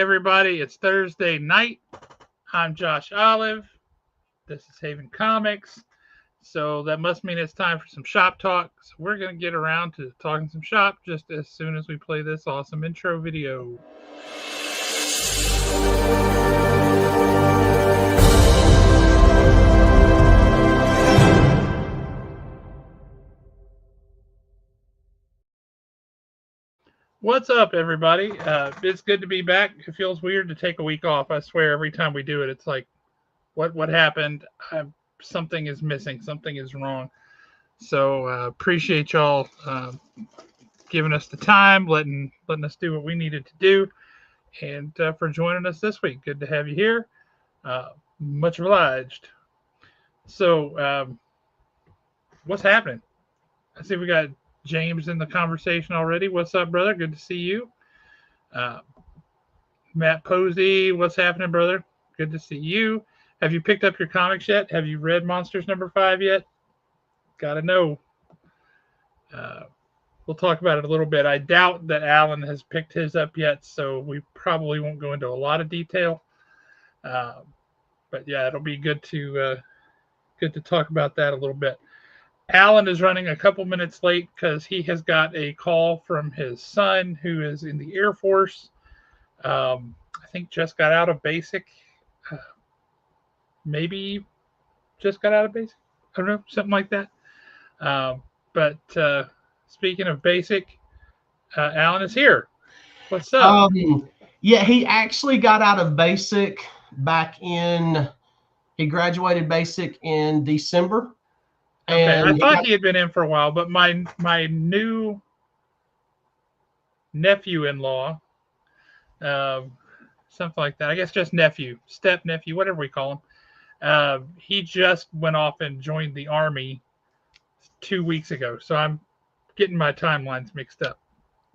everybody. It's Thursday night. I'm Josh Olive. This is Haven Comics. So that must mean it's time for some shop talk. So we're going to get around to talking some shop just as soon as we play this awesome intro video. What's up, everybody? It's good to be back. It feels weird to take a week off. I swear, every time we do it, it's like, what happened? Something is missing. Something is wrong. So appreciate y'all giving us the time, letting us do what we needed to do, and for joining us this week. Good to have you here. Much obliged. So what's happening? I see we got James in the conversation already. What's up, brother? Good to see you. Matt Posey, what's happening, brother? Good to see you. Have you picked up your comics yet? Have you read Monsters #5 yet? Gotta know. We'll talk about it a little bit. I doubt that Alan has picked his up yet, so we probably won't go into a lot of detail. But yeah, it'll be good to talk about that a little bit. Alan is running a couple minutes late because he has got a call from his son who is in the Air Force. I think just got out of basic. Maybe just got out of basic. I don't know, something like that. But speaking of basic, Alan is here. What's up? Yeah, he actually got out of basic he graduated basic in December. Okay, I thought he had been in for a while, but my new nephew-in-law, something like that. I guess just nephew, step nephew, whatever we call him. He just went off and joined the Army 2 weeks ago, so I'm getting my timelines mixed up.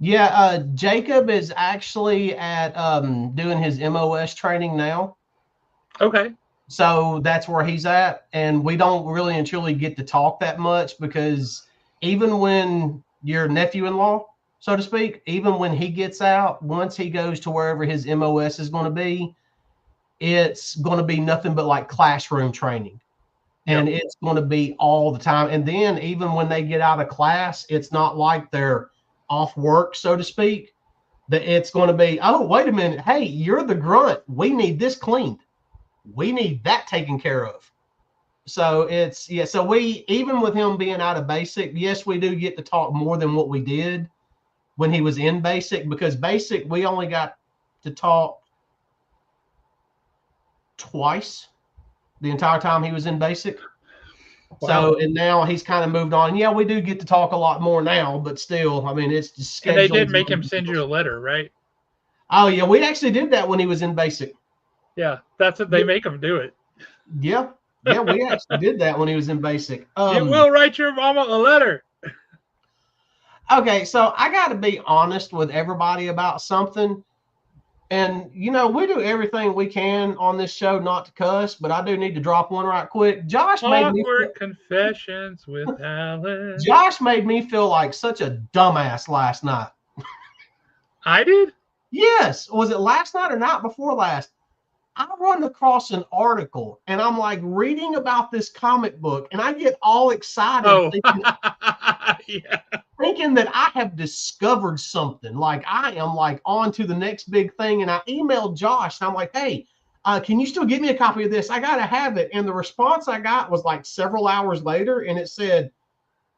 Yeah, Jacob is actually at doing his MOS training now. Okay. So that's where he's at, and we don't really and truly get to talk that much because even when your nephew-in-law, so to speak, even when he gets out, once he goes to wherever his MOS is going to be, it's going to be nothing but like classroom training. And it's going to be all the time. And then even when they get out of class, it's not like they're off work, so to speak, that it's going to be, oh, wait a minute. Hey, you're the grunt. We need this cleaned. We need that taken care of. So so we, even with him being out of basic, yes, we do get to talk more than what we did when he was in basic, because basic, we only got to talk twice the entire time he was in basic. Wow. So, and now he's kind of moved on. Yeah, we do get to talk a lot more now, but still, I mean, it's just scheduled. And they did make him send you a letter, right? Oh, yeah, we actually did that when he was in basic. Yeah, that's what they make him do it. Yeah, we actually did that when he was in basic. You will write your mama a letter. Okay, so I got to be honest with everybody about something. And, you know, we do everything we can on this show not to cuss, but I do need to drop one right quick. Awkward confessions with Alan. Josh made me feel like such a dumbass last night. I did? Yes. Was it last night or night before last? I run across an article and I'm like reading about this comic book and I get all excited thinking that I have discovered something. Like I am like on to the next big thing. And I emailed Josh and I'm like, hey, can you still give me a copy of this? I got to have it. And the response I got was like several hours later. And it said,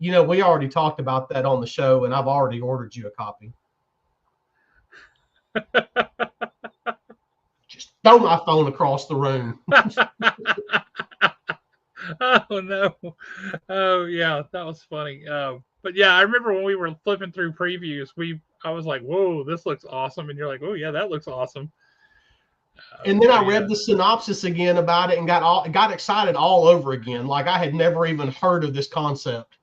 you know, we already talked about that on the show and I've already ordered you a copy. Just throw my phone across the room. Oh, no. Oh, yeah, that was funny. But yeah, I remember when we were flipping through previews, I was like, whoa, this looks awesome. And you're like, oh, yeah, that looks awesome. And then I read the synopsis again about it and got excited all over again. Like I had never even heard of this concept.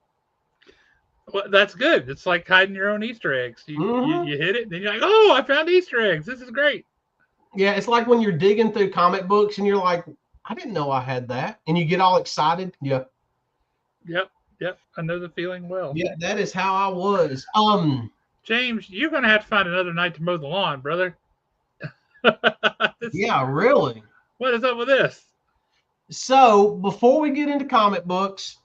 Well, that's good. It's like hiding your own Easter eggs. You hit it, and then you're like, oh, I found Easter eggs. This is great. Yeah, it's like when you're digging through comic books and you're like, I didn't know I had that. And you get all excited. Yeah. Yep. I know the feeling well. Yeah, that is how I was. James, you're going to have to find another night to mow the lawn, brother. Yeah, really. What is up with this? So before we get into comic books,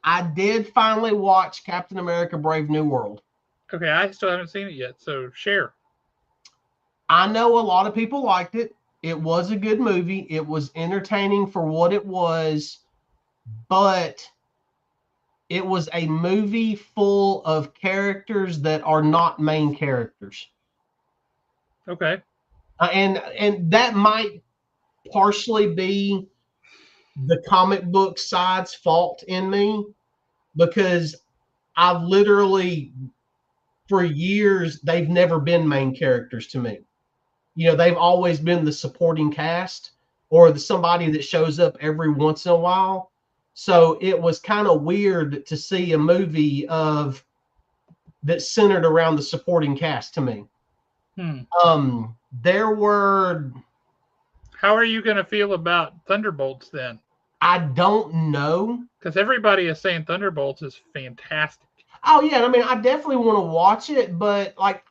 I did finally watch Captain America: Brave New World. Okay, I still haven't seen it yet, so share. I know a lot of people liked it. It was a good movie. It was entertaining for what it was, but it was a movie full of characters that are not main characters. Okay. And that might partially be the comic book side's fault in me, because I've literally, for years, they've never been main characters to me. They've always been the supporting cast or somebody that shows up every once in a while. So it was kind of weird to see a movie that's centered around the supporting cast to me. Hmm. There were, How are you going to feel about Thunderbolts then? I don't know. Because everybody is saying Thunderbolts is fantastic. Oh yeah, I mean, I definitely want to watch it, but like,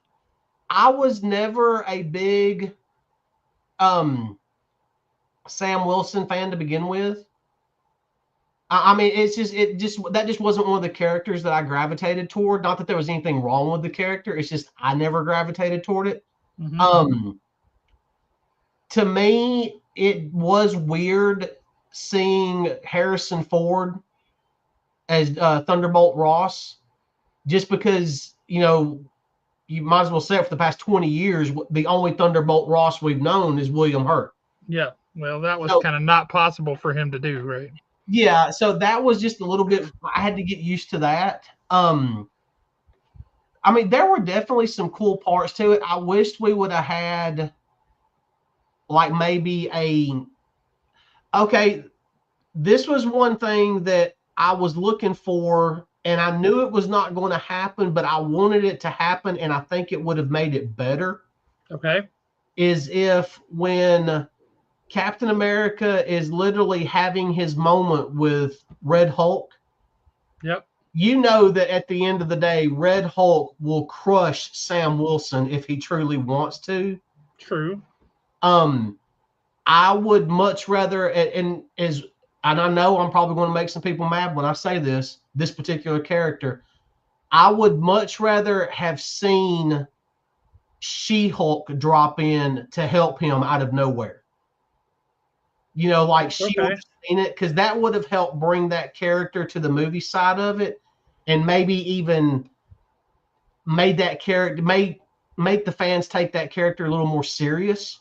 I was never a big Sam Wilson fan to begin with. I mean, that just wasn't one of the characters that I gravitated toward. Not that there was anything wrong with the character. It's just I never gravitated toward it. Mm-hmm. To me, it was weird seeing Harrison Ford as Thunderbolt Ross, just because you might as well say it, for the past 20 years, the only Thunderbolt Ross we've known is William Hurt. Yeah. Well, that was So, kind of not possible for him to do, right? yeah, so that was just a little bit. I had to get used to that. I mean, there were definitely some cool parts to it. I wished we would have had, like, maybe okay, this was one thing that I was looking for, and I knew it was not going to happen, but I wanted it to happen, and I think it would have made it better. Okay. Is if when Captain America is literally having his moment with Red Hulk, Yep. you know that at the end of the day, Red Hulk will crush Sam Wilson if he truly wants to. True. I would much rather, and I know I'm probably going to make some people mad when I say this particular character, I would much rather have seen She-Hulk drop in to help him out of nowhere. Like she would Okay. have seen it, because that would have helped bring that character to the movie side of it, and maybe even made that character make the fans take that character a little more serious.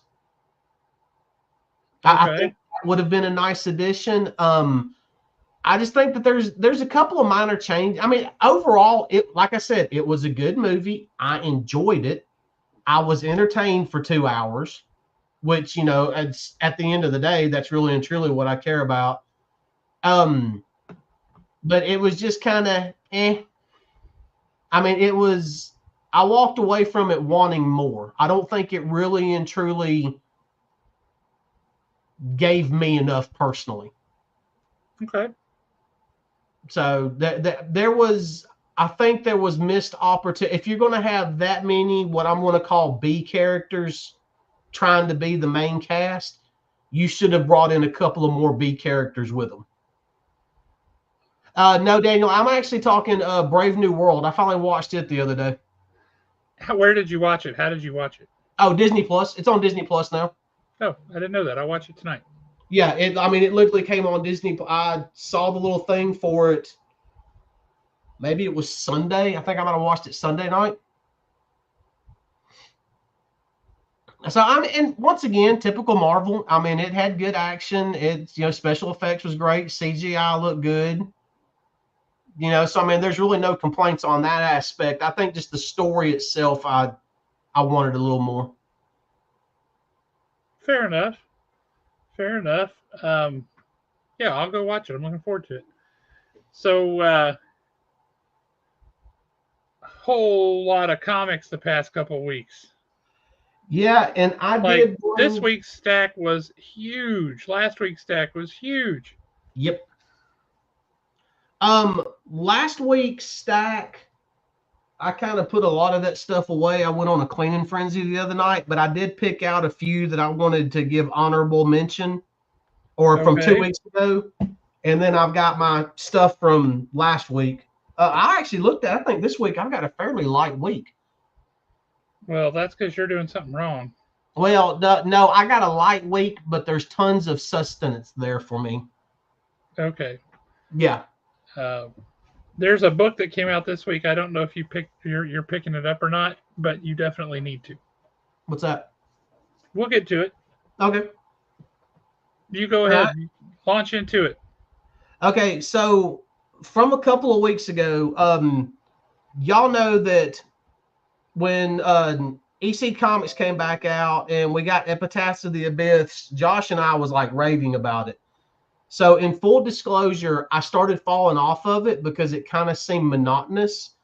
I Okay. think that would have been a nice addition. I just think that there's a couple of minor changes. I mean, overall, like I said, it was a good movie. I enjoyed it. I was entertained for 2 hours, which, it's, at the end of the day, that's really and truly what I care about. But it was just kind of I mean, I walked away from it wanting more. I don't think it really and truly gave me enough personally. Okay. So I think there was missed opportunity. If you're going to have that many, what I'm going to call B characters trying to be the main cast, you should have brought in a couple of more B characters with them. No, Daniel, I'm actually talking Brave New World. I finally watched it the other day. Where did you watch it? How did you watch it? Oh, Disney Plus. It's on Disney Plus now. Oh, I didn't know that. I'll watch it tonight. Yeah, I mean, it literally came on Disney. I saw the little thing for it. Maybe it was Sunday. I think I might have watched it Sunday night. So and once again, typical Marvel. I mean, it had good action. It's, special effects was great. CGI looked good. So I mean, there's really no complaints on that aspect. I think just the story itself, I wanted a little more. Fair enough. Fair enough. Yeah, I'll go watch it. I'm looking forward to it. So, whole lot of comics the past couple weeks. Yeah, and I Like did. this week's stack was huge. Last week's stack was huge. Yep. Last week's stack, I kind of put a lot of that stuff away. I went on a cleaning frenzy the other night, but I did pick out a few that I wanted to give honorable mention, or from 2 weeks ago. And then I've got my stuff from last week. I actually looked at, I think this week I've got a fairly light week. Well, that's because you're doing something wrong. Well, no, I got a light week, but there's tons of sustenance there for me. Okay. Yeah. Uh, there's a book that came out this week. I don't know if you're picking it up or not, but you definitely need to. What's that? We'll get to it. Okay. You go ahead. Launch into it. Okay, so from a couple of weeks ago, y'all know that when EC Comics came back out and we got Epitaphs of the Abyss, Josh and I was like raving about it. So in full disclosure, I started falling off of it because it kind of seemed monotonous.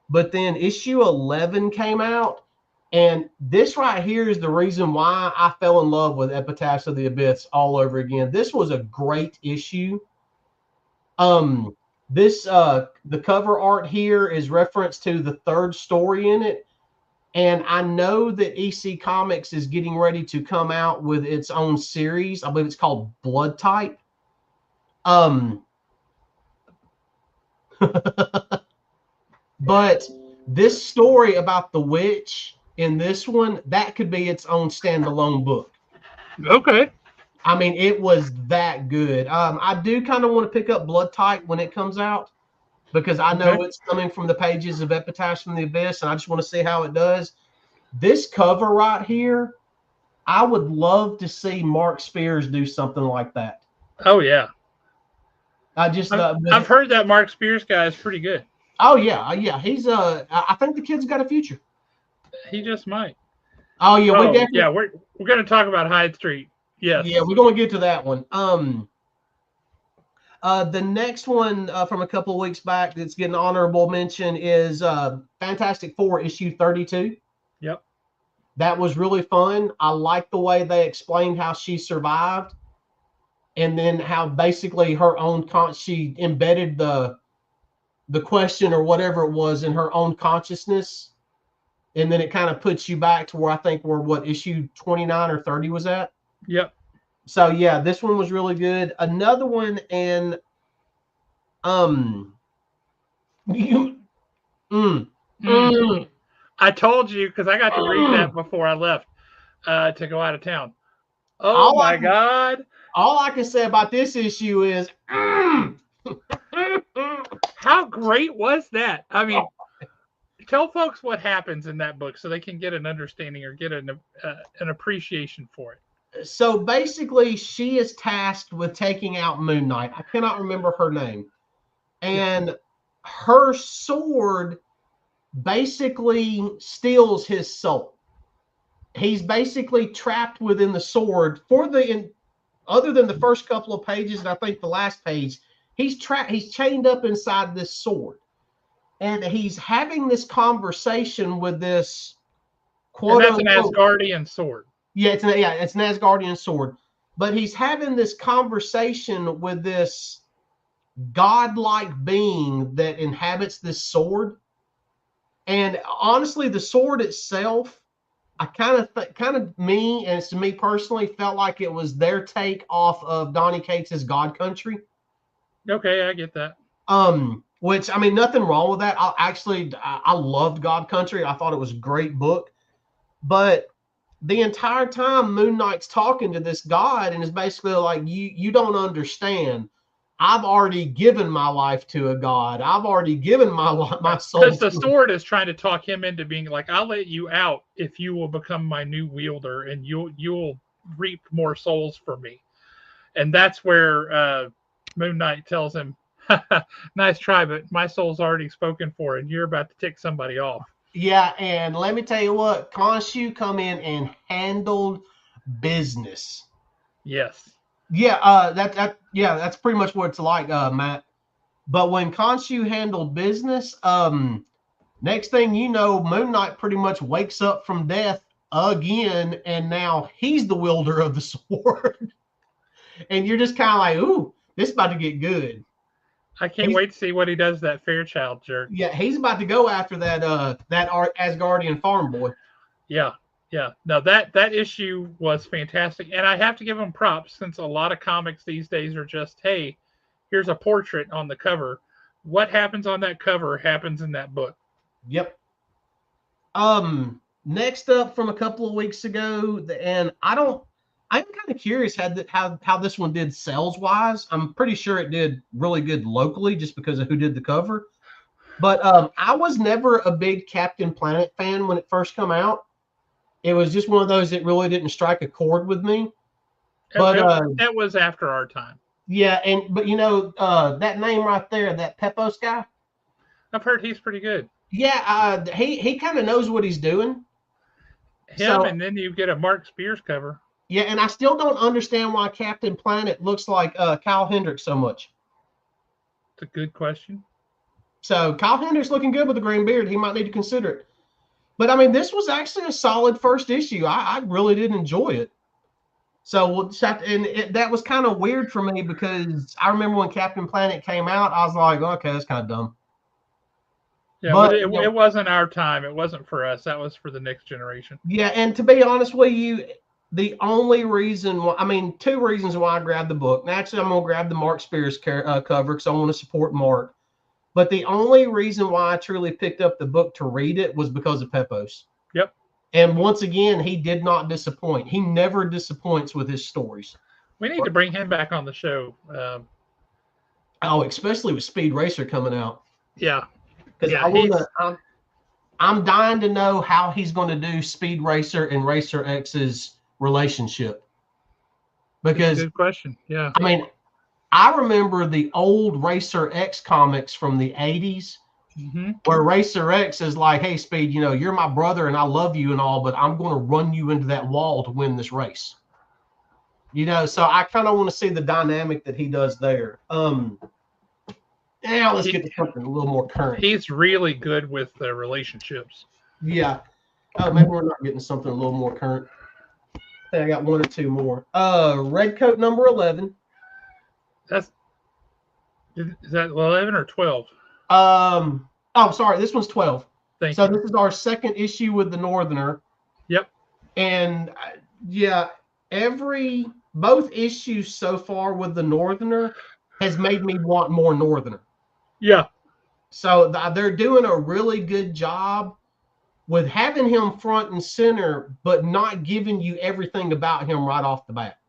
But then issue 11 came out, and this right here is the reason why I fell in love with Epitaphs of the Abyss all over again. This was a great issue. The cover art here is reference to the third story in it. And I know that EC Comics is getting ready to come out with its own series. I believe it's called Blood Type. But this story about the witch in this one, that could be its own standalone book. Okay. I mean, it was that good. I do kind of want to pick up Blood Type when it comes out, because I know it's coming from the pages of Epitaphs from the Abyss, and I just want to see how it does. This cover right here, I would love to see Mark Spears do something like that. Oh yeah. I've heard that Mark Spears guy is pretty good. Oh yeah. He's I think the kid's got a future. He just might. Oh yeah, we're going to talk about Hyde Street. Yes. Yeah, we're going to get to that one. The next one from a couple of weeks back that's getting honorable mention is Fantastic Four issue 32. Yep. That was really fun. I like the way they explained how she survived, and then how basically her own she embedded the question or whatever it was in her own consciousness, and then it kind of puts you back to where I think what issue 29 or 30 was at. Yep. So yeah, this one was really good. Another one, and I told you, because I got to read that before I left to go out of town. Oh my God. All I can say about this issue is how great was that? I mean, tell folks what happens in that book so they can get an understanding or get an appreciation for it. So basically, she is tasked with taking out Moon Knight. I cannot remember her name. And her sword basically steals his soul. He's basically trapped within the sword other than the first couple of pages, and I think the last page, he's chained up inside this sword. And he's having this conversation with this quote unquote. And that's an Asgardian sword. Yeah, it's an Asgardian sword. But he's having this conversation with this godlike being that inhabits this sword. And honestly, the sword itself, I kind of me, and it's me personally, felt like it was their take off of Donny Cates' God Country. Okay, I get that. Which, I mean, nothing wrong with that. I loved God Country. I thought it was a great book. But the entire time Moon Knight's talking to this god and is basically like, you don't understand. I've already given my life to a god. I've already given my soul. Because the sword is trying to talk him into being like, I'll let you out if you will become my new wielder, and you'll reap more souls for me. And that's where Moon Knight tells him, nice try, but my soul's already spoken for, and you're about to tick somebody off. Yeah, and let me tell you what, Khonshu come in and handled business. Yes. Yeah, that's pretty much what it's like, Matt. But when Khonshu handled business, next thing you know, Moon Knight pretty much wakes up from death again, and now he's the wielder of the sword. And you're just kind of like, ooh, this is about to get good. I can't wait to see what he does to that Fairchild jerk. Yeah, he's about to go after that Asgardian farm boy. Yeah. Yeah. No, that issue was fantastic. And I have to give him props since a lot of comics these days are just, hey, here's a portrait on the cover. What happens on that cover happens in that book. Yep. Next up from a couple of weeks ago, and I'm kind of curious how this one did sales wise. I'm pretty sure it did really good locally just because of who did the cover. But I was never a big Captain Planet fan when it first come out. It was just one of those that really didn't strike a chord with me. But that was after our time. Yeah, but that name right there, that Pepos guy. I've heard he's pretty good. Yeah, he kind of knows what he's doing. And then you get a Mark Spears cover. Yeah, and I still don't understand why Captain Planet looks like Kyle Hendricks so much. It's a good question. So Kyle Hendricks looking good with the green beard. He might need to consider it. But I mean, this was actually a solid first issue. I really did enjoy it. So that was kind of weird for me because I remember when Captain Planet came out, I was like, okay, that's kind of dumb. Yeah, but it wasn't our time. It wasn't for us. That was for the next generation. Yeah, and to be honest with you, the only reason two reasons why I grabbed the book. Naturally, I'm going to grab the Mark Spears cover because I want to support Mark. But the only reason why I truly picked up the book to read it was because of Pepos. Yep. And once again, he did not disappoint. He never disappoints with his stories. We need to bring him back on the show. Especially with Speed Racer coming out. Yeah. Because I'm dying to know how he's going to do Speed Racer and Racer X's relationship. Because good question. Yeah. I mean, I remember the old Racer X comics from the 80s where Racer X is like, hey, Speed, you're my brother and I love you and all, but I'm going to run you into that wall to win this race. So I kind of want to see the dynamic that he does there. Now let's get to something a little more current. He's really good with the relationships. Yeah. Maybe we're not getting something a little more current. I think I got one or two more. Redcoat number 11. Is that 11 or 12? Sorry, this one's 12. Thank you. This is our second issue with the Northerner. Yep. And both issues so far with the Northerner has made me want more Northerner. Yeah. So they're doing a really good job with having him front and center, but not giving you everything about him right off the bat.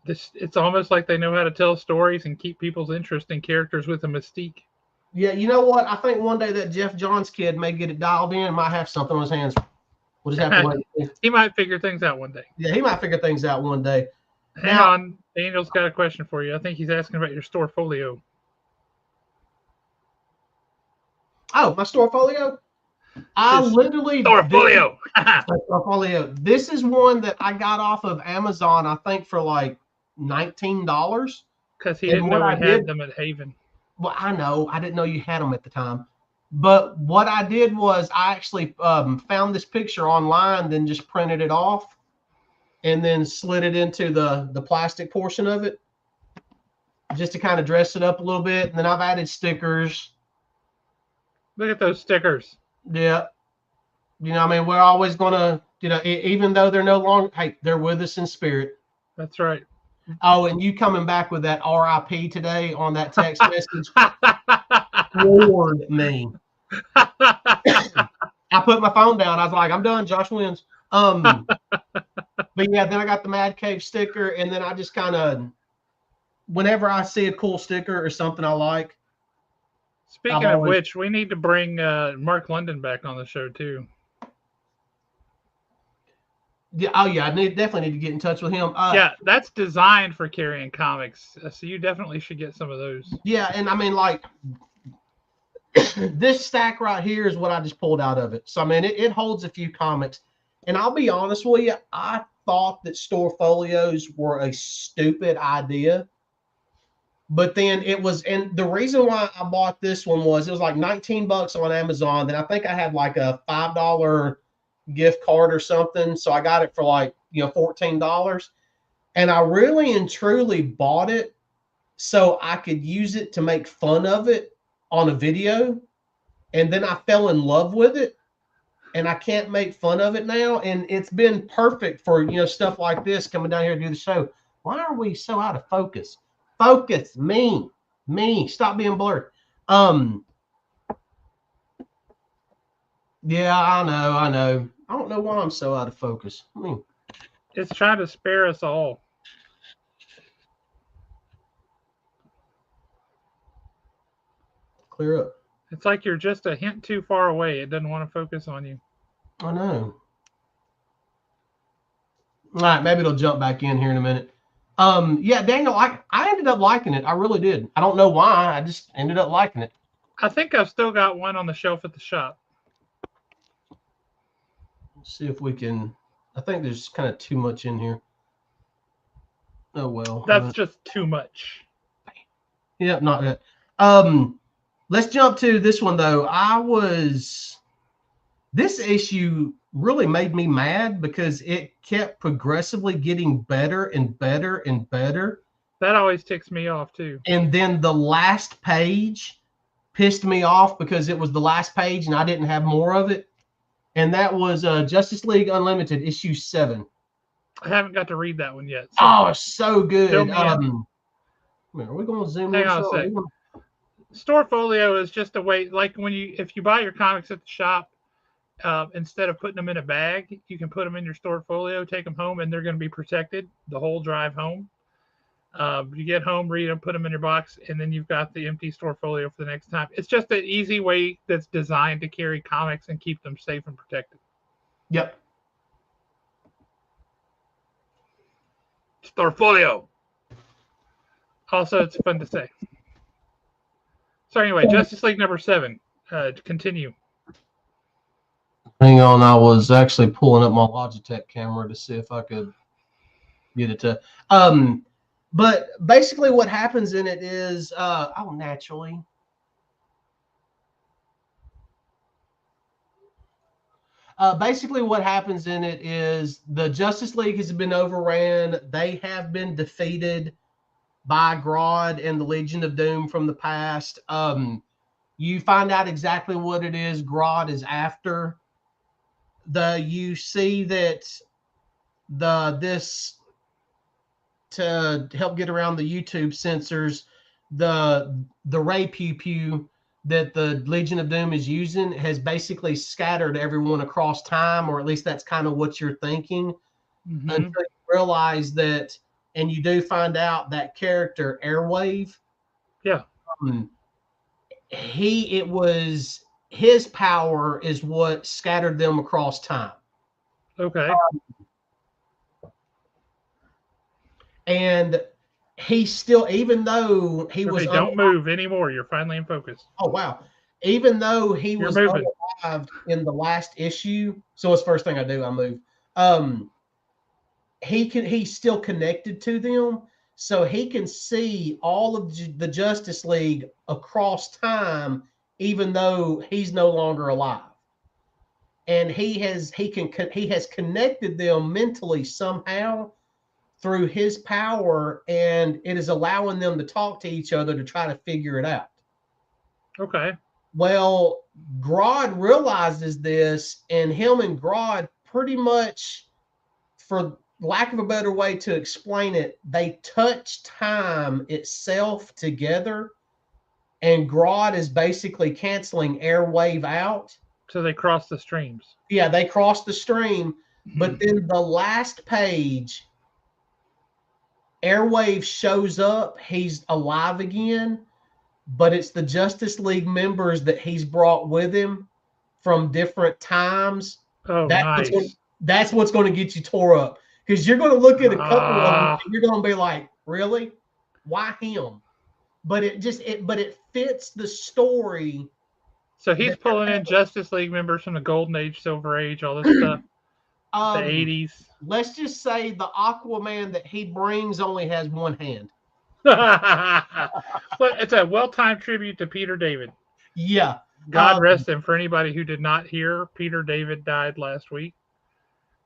It's almost like they know how to tell stories and keep people's interest in characters with a mystique. Yeah, you know what? I think one day that Jeff Johns kid may get it dialed in, might have something on his hands. We'll just have to wait. He might figure things out one day. Yeah, he might figure things out one day. Hang on. Daniel's got a question for you. I think he's asking about your store folio. Oh, my store folio? I literally store folio. Store folio. This is one that I got off of Amazon, I think, for like $19. Because he didn't know we had them at Haven. Well, I know. I didn't know you had them at the time. But what I did was I actually found this picture online, then just printed it off and then slid it into the plastic portion of it just to kind of dress it up a little bit. And then I've added stickers. Look at those stickers. Yeah. We're always going to, even though they're no longer, hey, they're with us in spirit. That's right. Oh, and you coming back with that RIP today on that text message floored me. I put my phone down. I was like, I'm done. Josh wins. But yeah, then I got the Mad Cave sticker, and then I just kind of, whenever I see a cool sticker or something I like. Speaking of which, we need to bring Mark London back on the show too. Yeah, I definitely need to get in touch with him. Yeah, that's designed for carrying comics, so you definitely should get some of those. Yeah, and this stack right here is what I just pulled out of it. So it holds a few comics, and I'll be honest with you, I thought that store folios were a stupid idea, but then it was, and the reason why I bought this one was it was like $19 on Amazon. Then I think I had like a $5 gift card or something, so I got it for like $14, and I really and truly bought it so I could use it to make fun of it on a video. And then I fell in love with it, and I can't make fun of it now. And it's been perfect for, stuff like this, coming down here to do the show. Why are we so out of focus? Focus, me, stop being blurred. Yeah, I know. I don't know why I'm so out of focus. It's trying to spare us all. Clear up. It's like you're just a hint too far away. It doesn't want to focus on you. I know. All right, maybe it'll jump back in here in a minute. Yeah, Daniel, I ended up liking it. I really did. I don't know why. I just ended up liking it. I think I've still got one on the shelf at the shop. Let's see if we can. I think there's kind of too much in here. Oh well. That's just too much. Yeah, not that. Let's jump to this one though. This issue really made me mad because it kept progressively getting better and better and better. That always ticks me off too. And then the last page pissed me off because it was the last page and I didn't have more of it. And that was Justice League Unlimited issue 7. I haven't got to read that one yet. So oh, so good. Are we going to zoom in? Hang on a sec. Storefolio is just a way, like if you buy your comics at the shop, instead of putting them in a bag, you can put them in your Storefolio, take them home, and they're going to be protected the whole drive home. You get home, read them, put them in your box, and then you've got the empty Storefolio for the next time. It's just an easy way that's designed to carry comics and keep them safe and protected. Yep. Storefolio. Also, it's fun to say. So anyway, Justice League number 7. Continue. Hang on, I was actually pulling up my Logitech camera to see if I could get it to. But basically, what happens in it is, naturally. Basically, what happens in it is the Justice League has been overran. They have been defeated by Grodd and the Legion of Doom from the past. You find out exactly what it is Grodd is after. You see that this to help get around the YouTube censors, the ray pew pew that the Legion of Doom is using has basically scattered everyone across time, or at least that's kind of what you're thinking, until you realize that, and you do find out that character Airwave. Yeah. His power is what scattered them across time. Okay. And he still, even though he was, don't move anymore. You're finally in focus. Oh wow! Even though he was unalived in the last issue, so it's the first thing I do. I move. He's still connected to them, so he can see all of the Justice League across time, even though he's no longer alive. And he has connected them mentally somehow through his power, and it is allowing them to talk to each other to try to figure it out. Okay. Well, Grodd realizes this, and him and Grodd pretty much, for lack of a better way to explain it, they touch time itself together, and Grodd is basically canceling Airwave out. So they cross the streams. Yeah, they cross the stream, but then the last page, Airwave shows up. He's alive again, but it's the Justice League members that he's brought with him from different times. Oh, nice. That's what's going to get you tore up, because you're going to look at a couple of them and you're going to be like, really? Why him? But it fits the story. So he's pulling in Justice League members from the Golden Age, Silver Age, all this stuff. The 80s. Let's just say the Aquaman that he brings only has one hand. But it's a well-timed tribute to Peter David. Yeah. God rest him. For anybody who did not hear, Peter David died last week.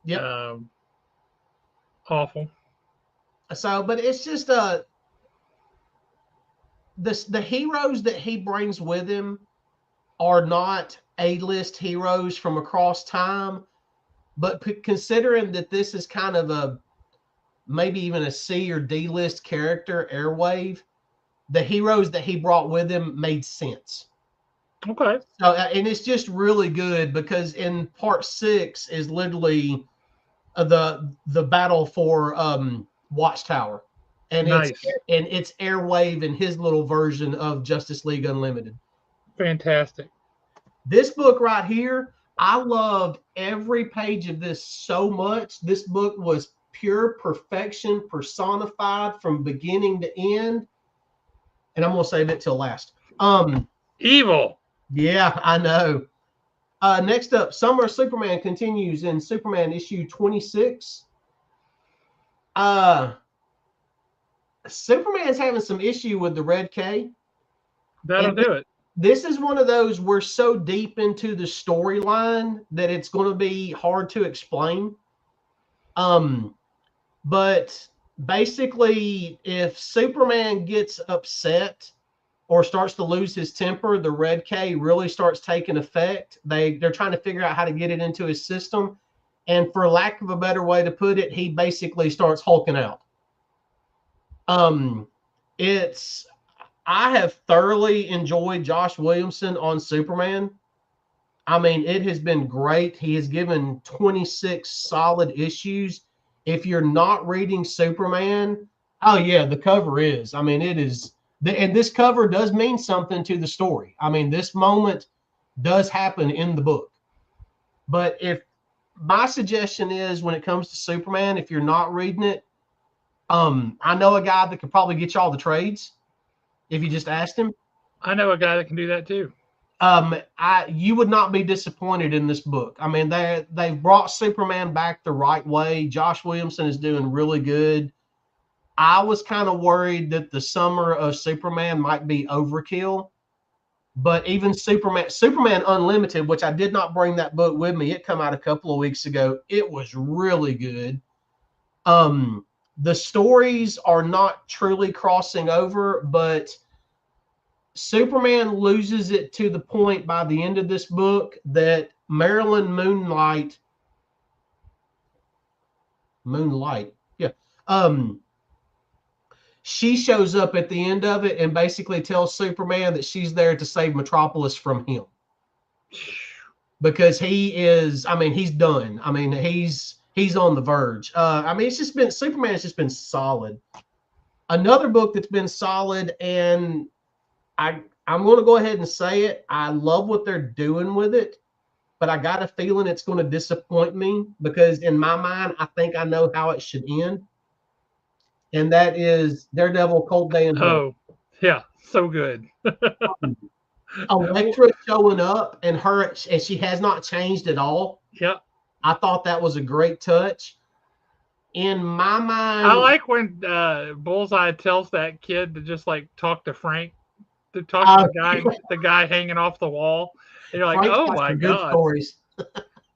Yep. Awful. So, but it's just the heroes that he brings with him are not A-list heroes from across time, but considering that this is kind of a maybe even a C or D list character, Airwave, the heroes that he brought with him made sense. Okay. So, and it's just really good because in part 6 is literally the battle for Watchtower, and Nice. it's Airwave in his little version of Justice League Unlimited. Fantastic. This book right here, I loved every page of this so much. This book was pure perfection personified from beginning to end. And I'm gonna save it till last. Evil. Yeah, I know. Next up, Summer of Superman continues in Superman issue 26. Superman's having some issue with the Red K. That'll do it. This is one of those we're so deep into the storyline that it's going to be hard to explain. But basically, if Superman gets upset or starts to lose his temper, the Red K really starts taking effect. They're trying to figure out how to get it into his system. And for lack of a better way to put it, he basically starts hulking out. I have thoroughly enjoyed Josh Williamson on Superman. I mean, it has been great. He has given 26 solid issues. If you're not reading Superman, oh yeah, the cover is. I mean, it is. And this cover does mean something to the story. I mean, this moment does happen in the book. But if my suggestion is when it comes to Superman, if you're not reading it, I know a guy that could probably get you all the trades if you just asked him. I know a guy that can do that too. You would not be disappointed in this book. I mean, they've brought Superman back the right way. Josh Williamson is doing really good. I was kind of worried that the Summer of Superman might be overkill, but even Superman Unlimited, which I did not bring that book with me, it came out a couple of weeks ago. It was really good. The stories are not truly crossing over, but Superman loses it to the point by the end of this book that Marilyn Moonlight, yeah, she shows up at the end of it and basically tells Superman that she's there to save Metropolis from him. Because he is, I mean, he's done. I mean, he's on the verge. I mean, Superman has just been solid. Another book that's been solid, and I'm going to go ahead and say it. I love what they're doing with it, but I got a feeling it's going to disappoint me because in my mind, I think I know how it should end. And that is Daredevil Cold Day in Hell. Oh, yeah, so good. Elektra showing up and she has not changed at all. Yeah. I thought that was a great touch. In my mind, I like when Bullseye tells that kid to just like talk to Frank, to talk to the guy hanging off the wall. And you're like, oh my God. Stories.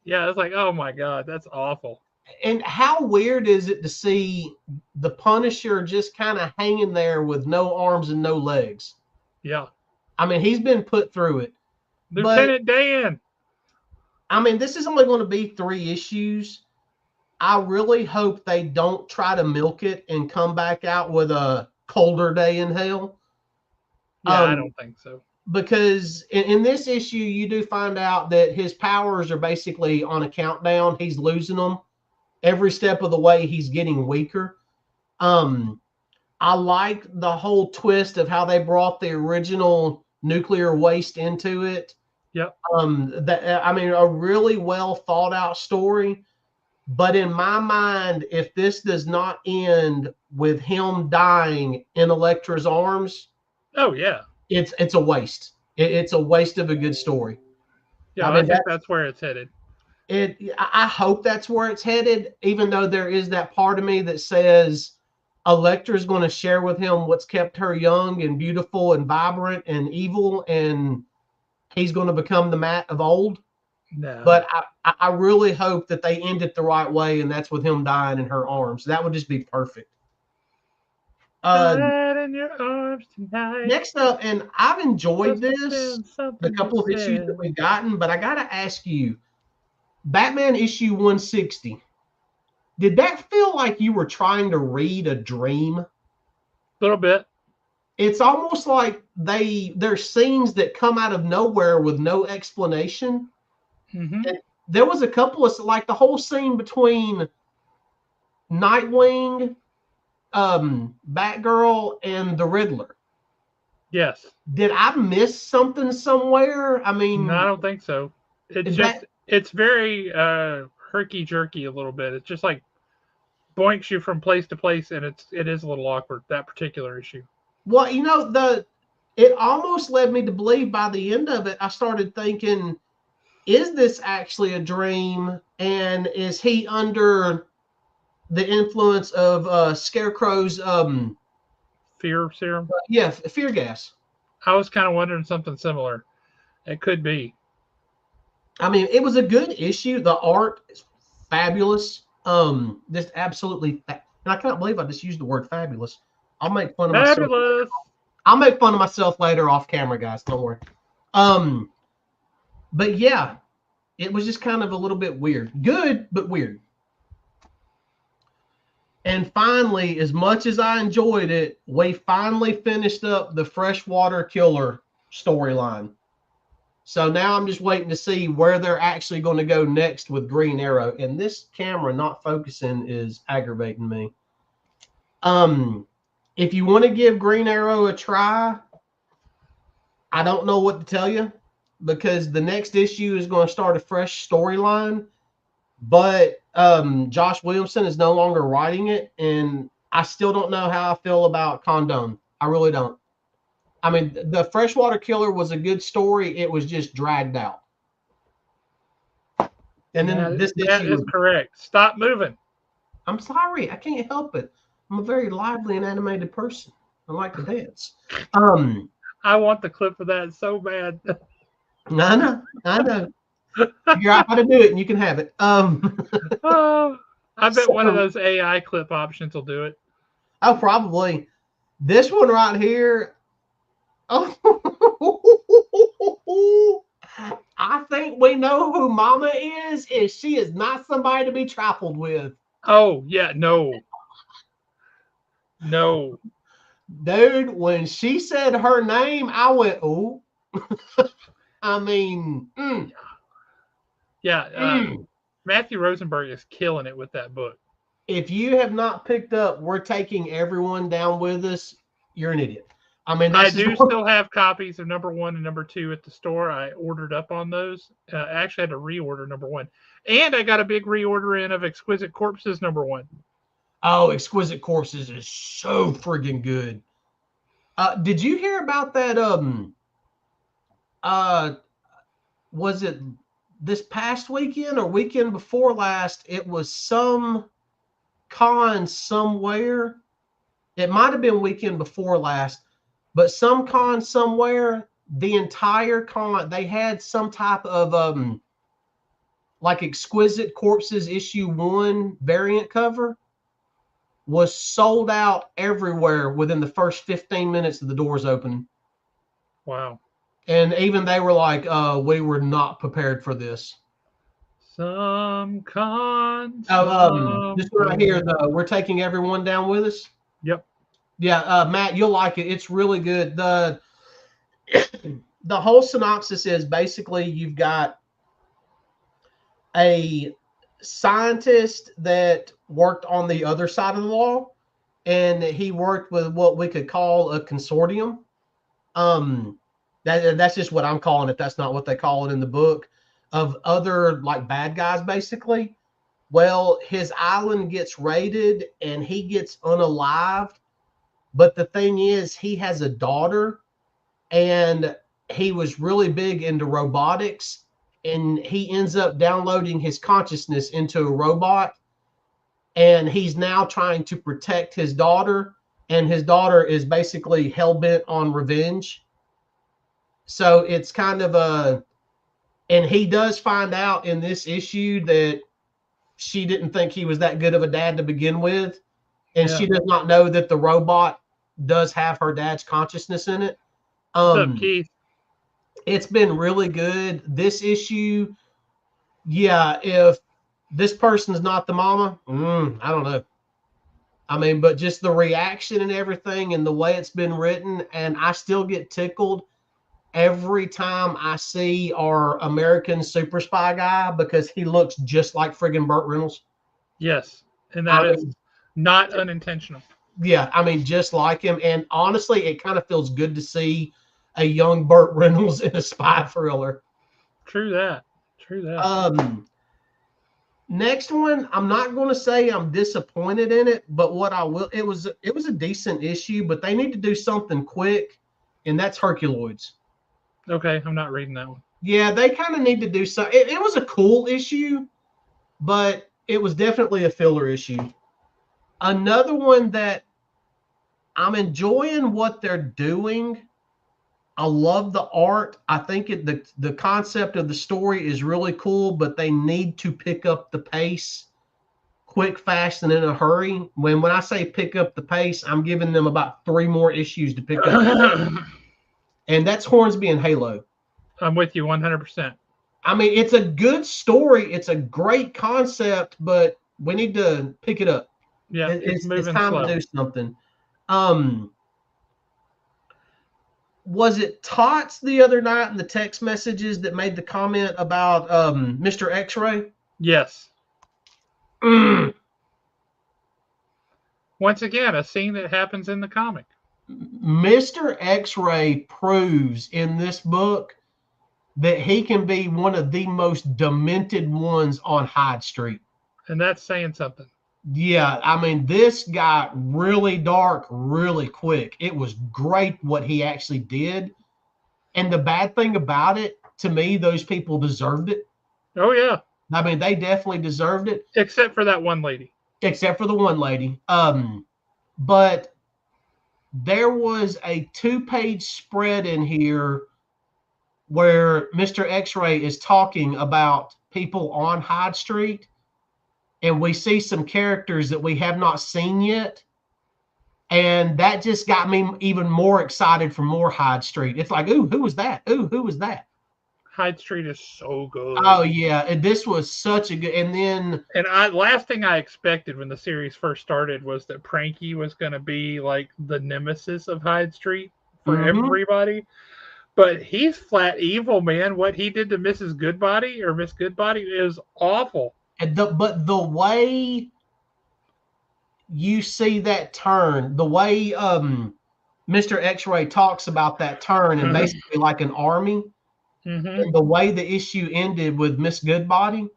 Yeah, it's like, oh my God, that's awful. And how weird is it to see the Punisher just kind of hanging there with no arms and no legs? Yeah. I mean, he's been put through it. Lieutenant Dan. I mean, this is only going to be 3 issues. I really hope they don't try to milk it and come back out with a colder day in hell. Yeah, I don't think so. Because in this issue, you do find out that his powers are basically on a countdown. He's losing them. Every step of the way, he's getting weaker. I like the whole twist of how they brought the original nuclear waste into it. Yep. I mean, a really well thought out story. But in my mind, if this does not end with him dying in Elektra's arms, oh yeah, it's a waste. It's a waste of a good story. Yeah, I think that's where it's headed. I hope that's where it's headed, even though there is that part of me that says Elektra's going to share with him what's kept her young and beautiful and vibrant and evil, and he's going to become the Matt of old. No. But I really hope that they end it the right way, and that's with him dying in her arms. That would just be perfect. Tonight in your arms tonight. Next up, and I've enjoyed Must have this, been something the you couple of issues that said. we've gotten, but I got to ask you, Batman issue 160, did that feel like you were trying to read a dream? A little bit. It's almost like there's scenes that come out of nowhere with no explanation. Mm-hmm. And there was a couple of, like the whole scene between Nightwing, Batgirl, and the Riddler. Yes. Did I miss something somewhere? I mean, No, I don't think so. It's just it's very herky jerky a little bit. It's just like boinks you from place to place, and it is a little awkward, that particular issue. well, it almost led me to believe by the end of it, I started thinking, is this actually a dream? And is he under the influence of Scarecrow's Fear serum? fear gas? I was kind of wondering something similar. It could be. I mean, it was a good issue. The art is fabulous. Just absolutely, and I can't believe I just used the word fabulous. I'll make fun of myself. Fabulous. I'll make fun of myself later off camera, guys. Don't worry. But yeah, it was just kind of a little bit weird. Good, but weird. And finally, as much as I enjoyed it, we finally finished up the Freshwater Killer storyline. So now I'm just waiting to see where they're actually going to go next with Green Arrow. And this camera not focusing is aggravating me. If you want to give Green Arrow a try, I don't know what to tell you, because the next issue is going to start a fresh storyline. But Josh Williamson is no longer writing it, and I still don't know how I feel about Condone. I really don't. I mean, the Freshwater Killer was a good story. It was just dragged out. And then this that issue is correct. Stop moving. I'm sorry, I can't help it. I'm a very lively and animated person. I like to dance. I want the clip of that so bad. I know. Figure out how to do it, and you can have it. Oh, I bet one of those AI clip options will do it. Oh, probably. This one right here. Oh, I think we know who Mama is. She is not somebody to be trifled with. Oh yeah, no. Dude, when she said her name, I went, oh. I mean, yeah. Matthew Rosenberg is killing it with that book. If you have not picked up "We're Taking Everyone Down with Us," you're an idiot. I mean, I do still have copies of #1 and #2 at the store. I ordered up on those. I actually had to reorder #1, and I got a big reorder in of Exquisite Corpses #1. Oh, Exquisite Corpses is so friggin' good. Did you hear about that? Was it this past weekend or weekend before last? It was some con somewhere. It might have been weekend before last, but some con somewhere. The entire con, they had some type of like Exquisite Corpses issue 1 variant cover, was sold out everywhere within the first 15 minutes of the doors opening. Wow. And even they were like, we were not prepared for this. Some con. This one right here, "We're Taking Everyone Down with Us." Yep. Yeah, Matt, you'll like it. It's really good. The whole synopsis is basically you've got a scientist that worked on the other side of the law, and he worked with what we could call a consortium. That's just what I'm calling it. That's not what they call it in the book, of other like bad guys, basically. Well, his island gets raided and he gets unalived. But the thing is, he has a daughter, and he was really big into robotics, and he ends up downloading his consciousness into a robot, and he's now trying to protect his daughter, and his daughter is basically hell-bent on revenge. So it's kind of and he does find out in this issue that she didn't think he was that good of a dad to begin with, and she does not know that the robot does have her dad's consciousness in it. What's up, Keith? It's been really good. This issue, yeah, if this person's not the mama, I don't know. I mean, but just the reaction and everything and the way it's been written, and I still get tickled every time I see our American super spy guy because he looks just like friggin' Burt Reynolds. Yes, and that is not unintentional. Yeah, I mean, just like him. And honestly, it kind of feels good to see a young Burt Reynolds in a spy thriller. True that. True that. Next one, I'm not going to say I'm disappointed in it, but what I will, it was a decent issue, but they need to do something quick, and that's Herculoids. Okay, I'm not reading that one. Yeah, they kind of need to do something. It was a cool issue, but it was definitely a filler issue. Another one that I'm enjoying what they're doing. I love the art. I think the concept of the story is really cool, but they need to pick up the pace quick, fast, and in a hurry. When I say pick up the pace, I'm giving them about 3 more issues to pick up. And that's Hornsby and Halo. I'm with you 100%. I mean, it's a good story. It's a great concept, but we need to pick it up. Yeah, it's moving time slow. to do something. Was it Tots the other night in the text messages that made the comment about Mr. X-Ray? Yes. Once again, a scene that happens in the comic. Mr. X-Ray proves in this book that he can be one of the most demented ones on Hyde Street. And that's saying something. Yeah, I mean, this got really dark really quick. It was great what he actually did. And the bad thing about it, to me, those people deserved it. Oh, yeah. I mean, they definitely deserved it. Except for that one lady. Except for the one lady. But there was a 2-page spread in here where Mr. X-Ray is talking about people on Hyde Street. And we see some characters that we have not seen yet. And that just got me even more excited for more Hyde Street. It's like, ooh, who was that? Ooh, who was that? Hyde Street is so good. Oh, yeah. And this was such a good. And then. And last thing I expected when the series first started was that Pranky was going to be like the nemesis of Hyde Street for everybody. But he's flat evil, man. What he did to Mrs. Goodbody or Miss Goodbody is awful. But the way you see that turn, the way Mr. X-Ray talks about that turn and basically like an army, and the way the issue ended with Miss Goodbody,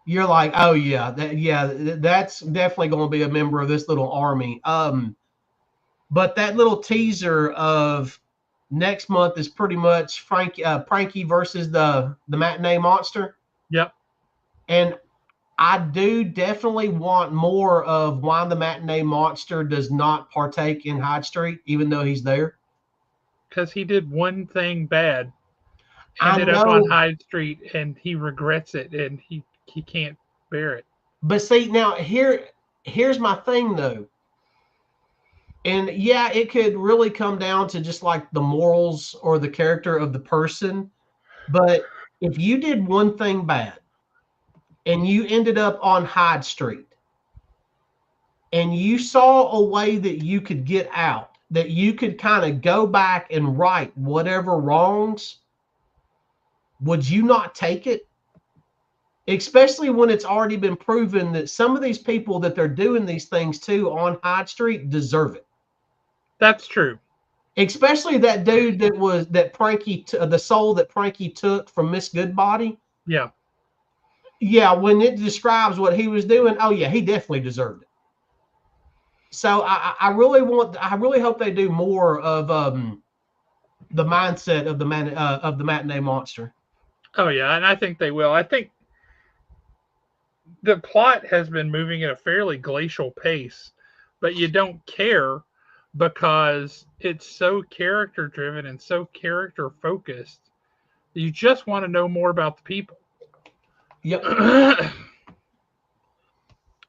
you're like, oh yeah, that's definitely going to be a member of this little army. But that little teaser of next month is pretty much Pranky versus the matinee monster. Yep. And I do definitely want more of why the matinee monster does not partake in Hyde Street, even though he's there. Because he did one thing bad. Ended up on Hyde Street, and he regrets it, and he can't bear it. But see, now here's my thing, though. And yeah, it could really come down to just like the morals or the character of the person. But if you did one thing bad, and you ended up on Hyde Street, and you saw a way that you could get out, that you could kind of go back and right whatever wrongs, would you not take it? Especially when it's already been proven that some of these people that they're doing these things to on Hyde Street deserve it. That's true. Especially that dude that Pranky, the soul that Pranky took from Miss Goodbody. Yeah. Yeah, when it describes what he was doing, oh yeah, he definitely deserved it. So I really hope they do more of the mindset of the matinee monster. Oh yeah, and I think they will. I think the plot has been moving at a fairly glacial pace, but you don't care because it's so character driven and so character focused. You just want to know more about the people. Yep.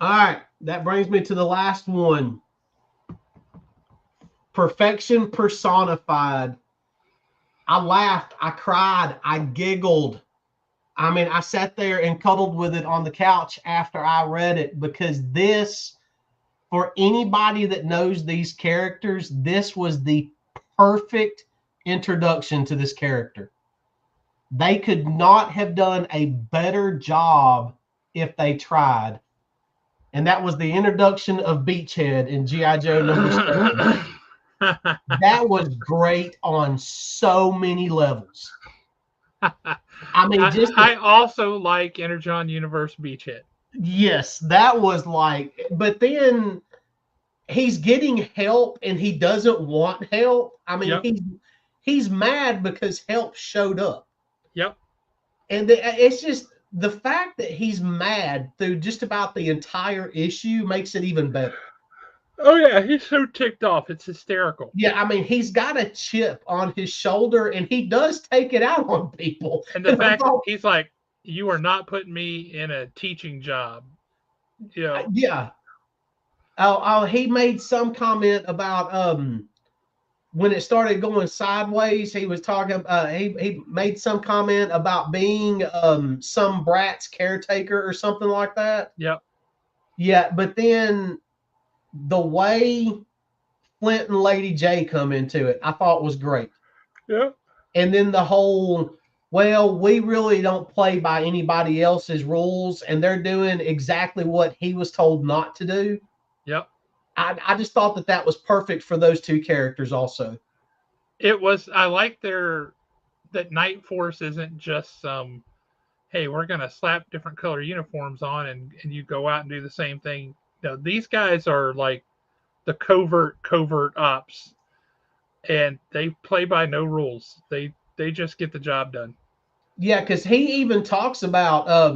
All right, that brings me to the last one. Perfection personified. I laughed, I cried, I giggled. I mean, I sat there and cuddled with it on the couch after I read it, because this, for anybody that knows these characters, this was the perfect introduction to this character. They could not have done a better job if they tried. And that was the introduction of Beachhead in G.I. Joe #7. That was great on so many levels. I mean, I also like Energon Universe Beachhead. Yes, that was like, but then he's getting help and he doesn't want help. I mean, Yep. he's mad because help showed up. Yep. And it's just the fact that he's mad through just about the entire issue makes it even better. Oh yeah, he's so ticked off. It's hysterical. Yeah, I mean, he's got a chip on his shoulder and he does take it out on people. And the fact that he's like, you are not putting me in a teaching job. You know. Yeah. Oh, he made some comment about when it started going sideways. He was talking. He made some comment about being some brat's caretaker or something like that. Yep. Yeah, but then the way Flint and Lady J come into it, I thought was great. Yeah. And then the whole, well, we really don't play by anybody else's rules, and they're doing exactly what he was told not to do. Yep. I just thought that was perfect for those two characters also. It was, I like that Night Force isn't just some, hey, we're going to slap different color uniforms on and you go out and do the same thing. No, these guys are like the covert ops, and they play by no rules. They just get the job done. Yeah, because he even talks about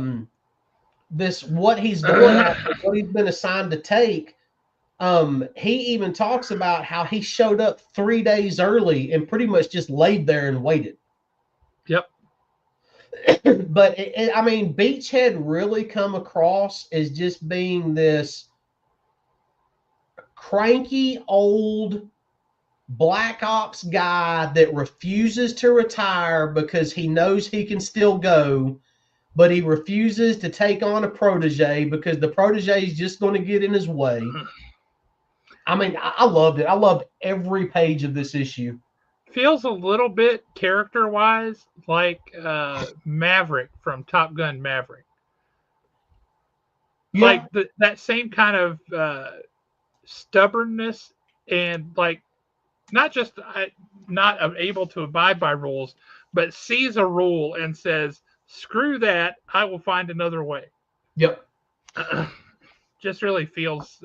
this, what he's going after, what he's been assigned to take. He even talks about how he showed up 3 days early and pretty much just laid there and waited. Yep. But I mean, Beachhead really come across as just being this cranky old Black Ops guy that refuses to retire because he knows he can still go, but he refuses to take on a protege because the protege is just going to get in his way. I mean, I loved it. I loved every page of this issue. Feels a little bit character-wise like Maverick from Top Gun Maverick. Yeah. Like that same kind of stubbornness, and like not just not able to abide by rules, but sees a rule and says, screw that, I will find another way. Yep. Just really feels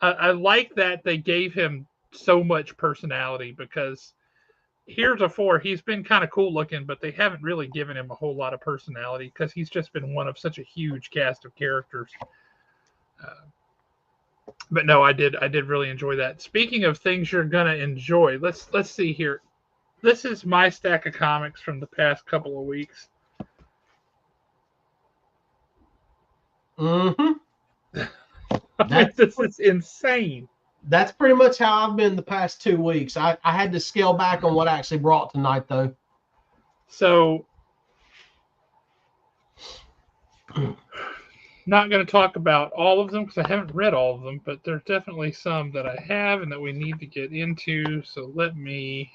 I like that they gave him so much personality, because heretofore he's been kind of cool looking, but they haven't really given him a whole lot of personality because he's just been one of such a huge cast of characters. But no, I did really enjoy that. Speaking of things you're gonna enjoy, let's see here. This is my stack of comics from the past couple of weeks. Mm-hmm. This is insane. That's pretty much how I've been the past 2 weeks. I had to scale back on what I actually brought tonight, though. So, not going to talk about all of them because I haven't read all of them, but there's definitely some that I have and that we need to get into. So let me.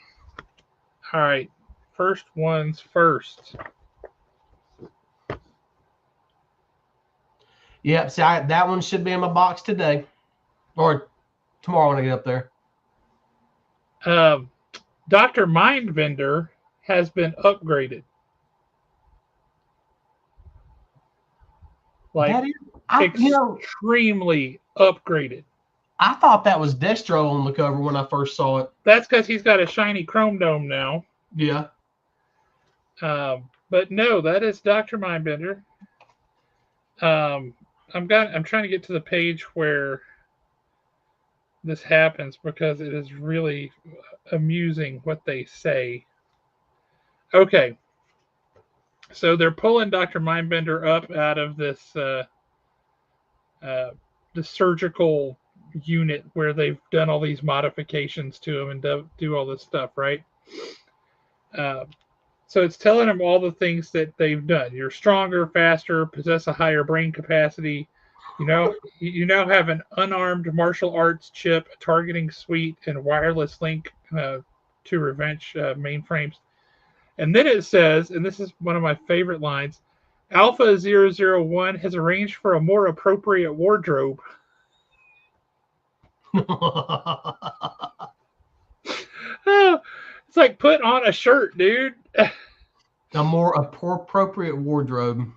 All right, first ones first. Yep. See, that one should be in my box today, or tomorrow when I get up there. Dr. Mindbender has been upgraded. Like, extremely upgraded. I thought that was Destro on the cover when I first saw it. That's because he's got a shiny chrome dome now. Yeah. But no, that is Dr. Mindbender. I'm trying to get to the page where this happens because it is really amusing what they say. Okay. So they're pulling Dr. Mindbender up out of this the surgical unit where they've done all these modifications to him and do all this stuff, right? Uh, so it's telling him all the things that they've done. You're stronger, faster, possess a higher brain capacity. You now have an unarmed martial arts chip, a targeting suite, and wireless link to revenge mainframes. And then it says, and this is one of my favorite lines, Alpha 001 has arranged for a more appropriate wardrobe. Oh, it's like put on a shirt, dude. A more appropriate wardrobe.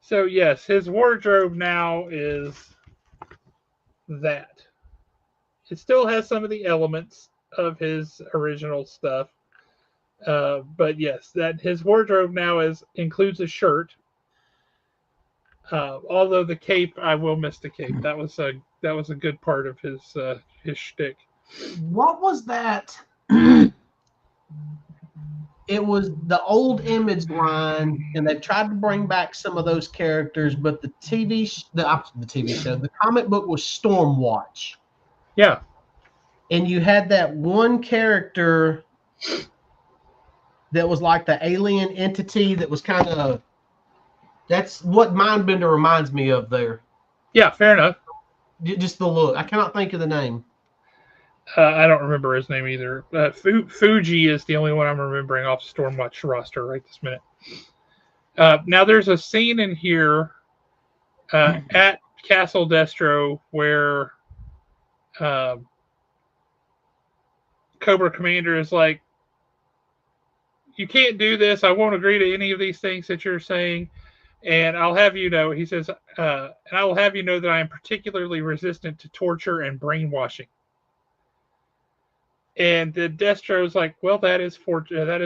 So yes, his wardrobe now is that. It still has some of the elements of his original stuff, but yes, that his wardrobe now includes a shirt. Although the cape, I will miss the cape. That was a good part of his shtick. What was that? It was the old Image line, and they tried to bring back some of those characters, but the TV show, the comic book was Stormwatch. Yeah. And you had that one character that was like the alien entity that was kind of, that's what Mindbender reminds me of there. Yeah, fair enough. Just the look. I cannot think of the name. I don't remember his name either. Fuji is the only one I'm remembering off Stormwatch roster right this minute. Now there's a scene in here at Castle Destro where Cobra Commander is like, you can't do this. I won't agree to any of these things that you're saying. And I'll have you know, he says, and I will have you know that I am particularly resistant to torture and brainwashing. And the Destro's like, well, that is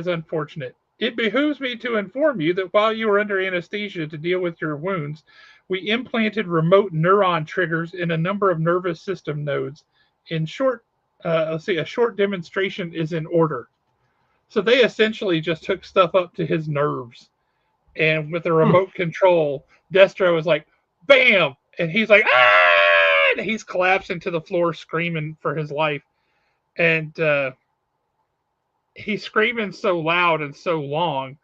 unfortunate. It behooves me to inform you that while you were under anesthesia to deal with your wounds, we implanted remote neuron triggers in a number of nervous system nodes. In short, a short demonstration is in order. So they essentially just hooked stuff up to his nerves. And with a remote control, Destro is like, bam! And he's like, ah! And he's collapsing to the floor screaming for his life. And he's screaming so loud and so long.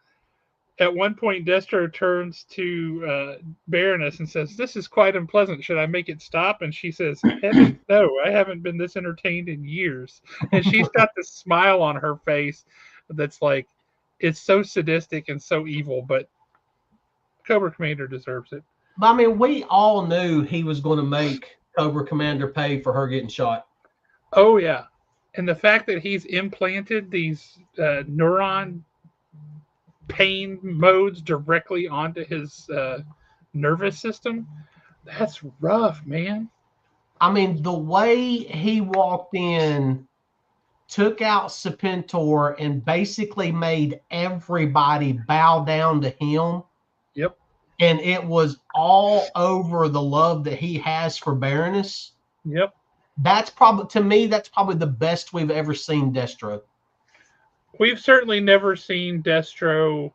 At one point, Destro turns to Baroness and says, this is quite unpleasant. Should I make it stop? And she says, no, I haven't been this entertained in years. And she's got this smile on her face that's like, it's so sadistic and so evil, but Cobra Commander deserves it. But I mean, we all knew he was going to make Cobra Commander pay for her getting shot. Oh, yeah. And the fact that he's implanted these neuron pain modes directly onto his nervous system, that's rough, man. I mean, the way he walked in, took out Serpentor, and basically made everybody bow down to him. Yep. And it was all over the love that he has for Baroness. Yep. That's probably, to me, that's probably the best we've ever seen Destro. We've certainly never seen Destro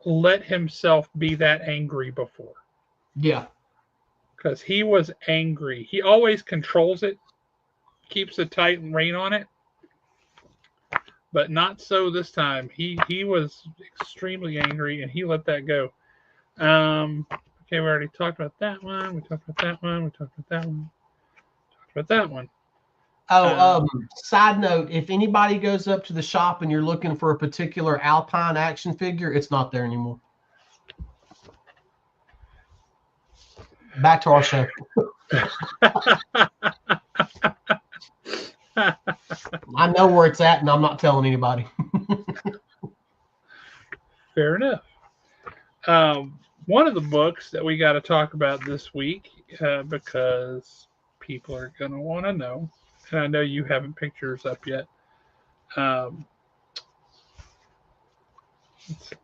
let himself be that angry before. Yeah. Because he was angry. He always controls it, keeps a tight rein on it, but not so this time. He was extremely angry, and he let that go. Okay, we already talked about that one. We talked about that one. We talked about that one. Talked about that one. Oh, side note, if anybody goes up to the shop and you're looking for a particular Alpine action figure, it's not there anymore. Back to our show. I know where it's at, and I'm not telling anybody. Fair enough. One of the books that we got to talk about this week, because people are going to want to know, and I know you haven't picked yours up yet. Let's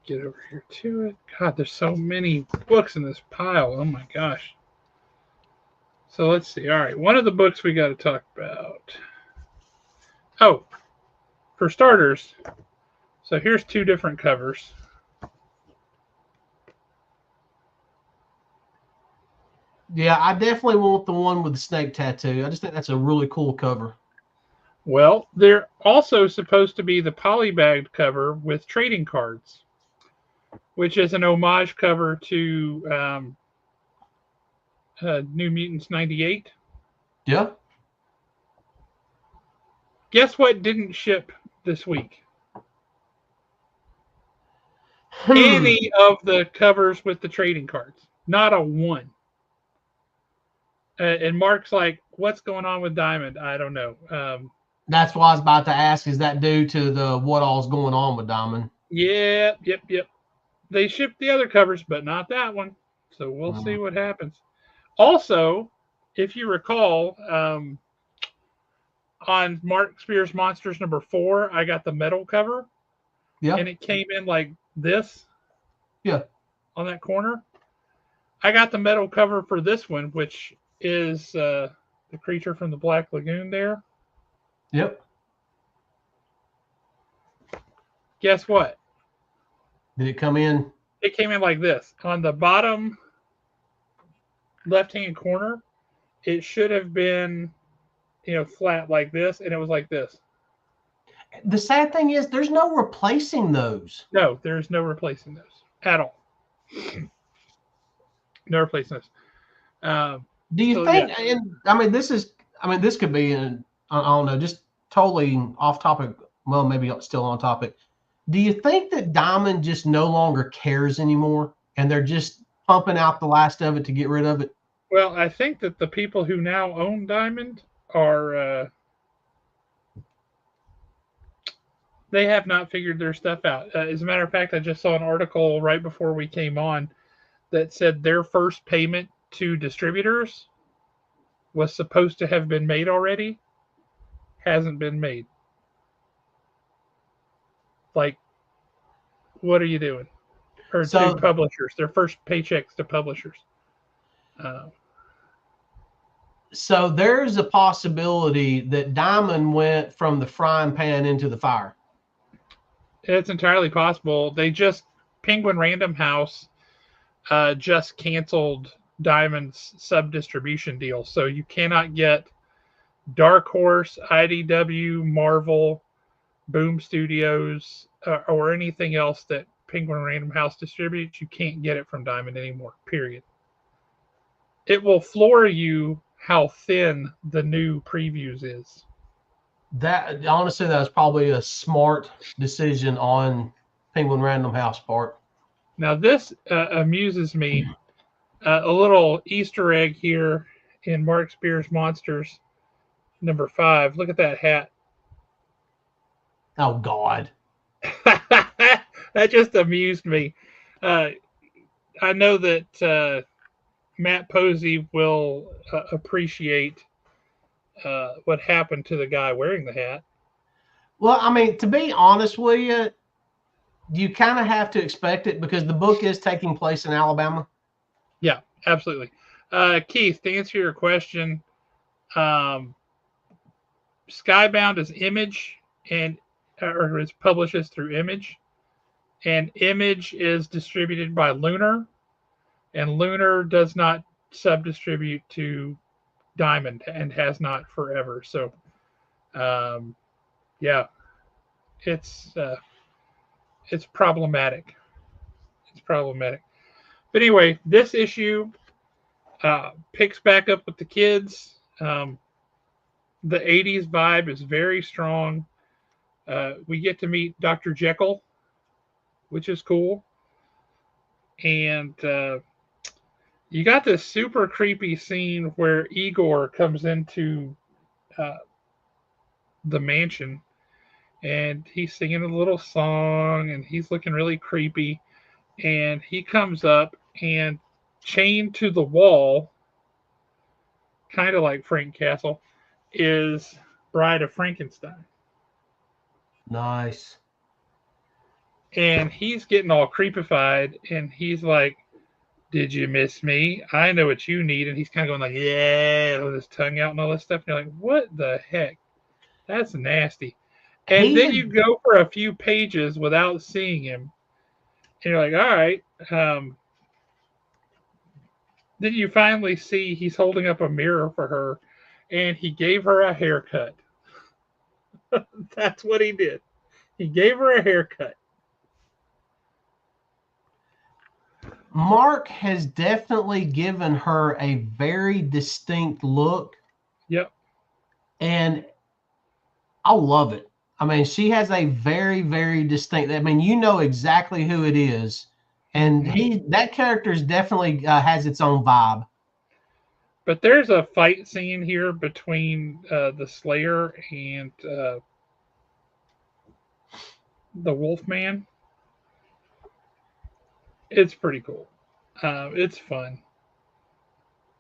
get over here to it. God, there's so many books in this pile. Oh my gosh. So let's see. All right, one of the books we got to talk about. Oh, for starters, so here's two different covers. Yeah, I definitely want the one with the snake tattoo. I just think that's a really cool cover. Well, they're also supposed to be the polybagged cover with trading cards, which is an homage cover to New Mutants 98. Yeah. Guess what didn't ship this week? Hmm. Any of the covers with the trading cards. Not a one. And Mark's like, what's going on with Diamond? I don't know. That's what I was about to ask. Is that due to the what all's going on with Diamond? Yeah, yep. They shipped the other covers, but not that one. So we'll see what happens. Also, if you recall, on Mark Spears Monsters #4, I got the metal cover, Yeah. and it came in like this Yeah. on that corner. I got the metal cover for this one, which is the creature from the Black Lagoon there. Yep. Guess what? Did it come in? It came in like this. On the bottom left-hand corner, it should have been, flat like this, and it was like this. The sad thing is, there's no replacing those. No, there's no replacing those at all. No replacing those. Do you So, think? yeah. And this could be I don't know, just totally off topic. Well, maybe still on topic. Do you think that Diamond just no longer cares anymore, and they're just pumping out the last of it to get rid of it? Well, I think that the people who now own Diamond are they have not figured their stuff out. As a matter of fact, I just saw an article right before we came on that said their first payment to distributors was supposed to have been made already, hasn't been made. Like, what are you doing? Or to So, publishers, their first paychecks to publishers. Uh, so there's a possibility that Diamond went from the frying pan into the fire. it's entirely possible. Penguin Random House just canceled Diamond's sub distribution deal, so you cannot get Dark Horse, IDW, Marvel, Boom Studios, or anything else that Penguin Random House distributes. You can't get it from Diamond anymore. Period. It will floor you how thin the new previews is. That honestly, that was probably a smart decision on Penguin Random House part. Now this amuses me. A little Easter egg here in Mark Spears Monsters #5. Look at that hat. Oh God. That just amused me. I know that Matt Posey will appreciate what happened to the guy wearing the hat. Well, I mean, to be honest with you kind of have to expect it because the book is taking place in Alabama. Yeah, absolutely. Keith, to answer your question, Skybound is Image or is publishes through Image, and Image is distributed by Lunar, and Lunar does not sub-distribute to Diamond and has not forever. So, yeah, it's problematic. It's problematic. But anyway, this issue picks back up with the kids. The 80s vibe is very strong. We get to meet Dr. Jekyll, which is cool. And you got this super creepy scene where Igor comes into the mansion and he's singing a little song and he's looking really creepy. And he comes up and chained to the wall, kind of like Frank Castle, is Bride of Frankenstein. Nice. And he's getting all creepified and he's like, "Did you miss me? I know what you need." And he's kind of going like, "Yeah," with his tongue out and all this stuff. And you're like, "What the heck? That's nasty." And then you go for a few pages without seeing him. And you're like, "All right." Then you finally see he's holding up a mirror for her, and he gave her a haircut. That's what he did. He gave her a haircut. Mark has definitely given her a very distinct look, Yep. and I love it. I mean, she has a very, very distinct. I mean, you know exactly who it is, and that character definitely has its own vibe. But there's a fight scene here between the Slayer and the Wolfman. It's pretty cool. It's fun.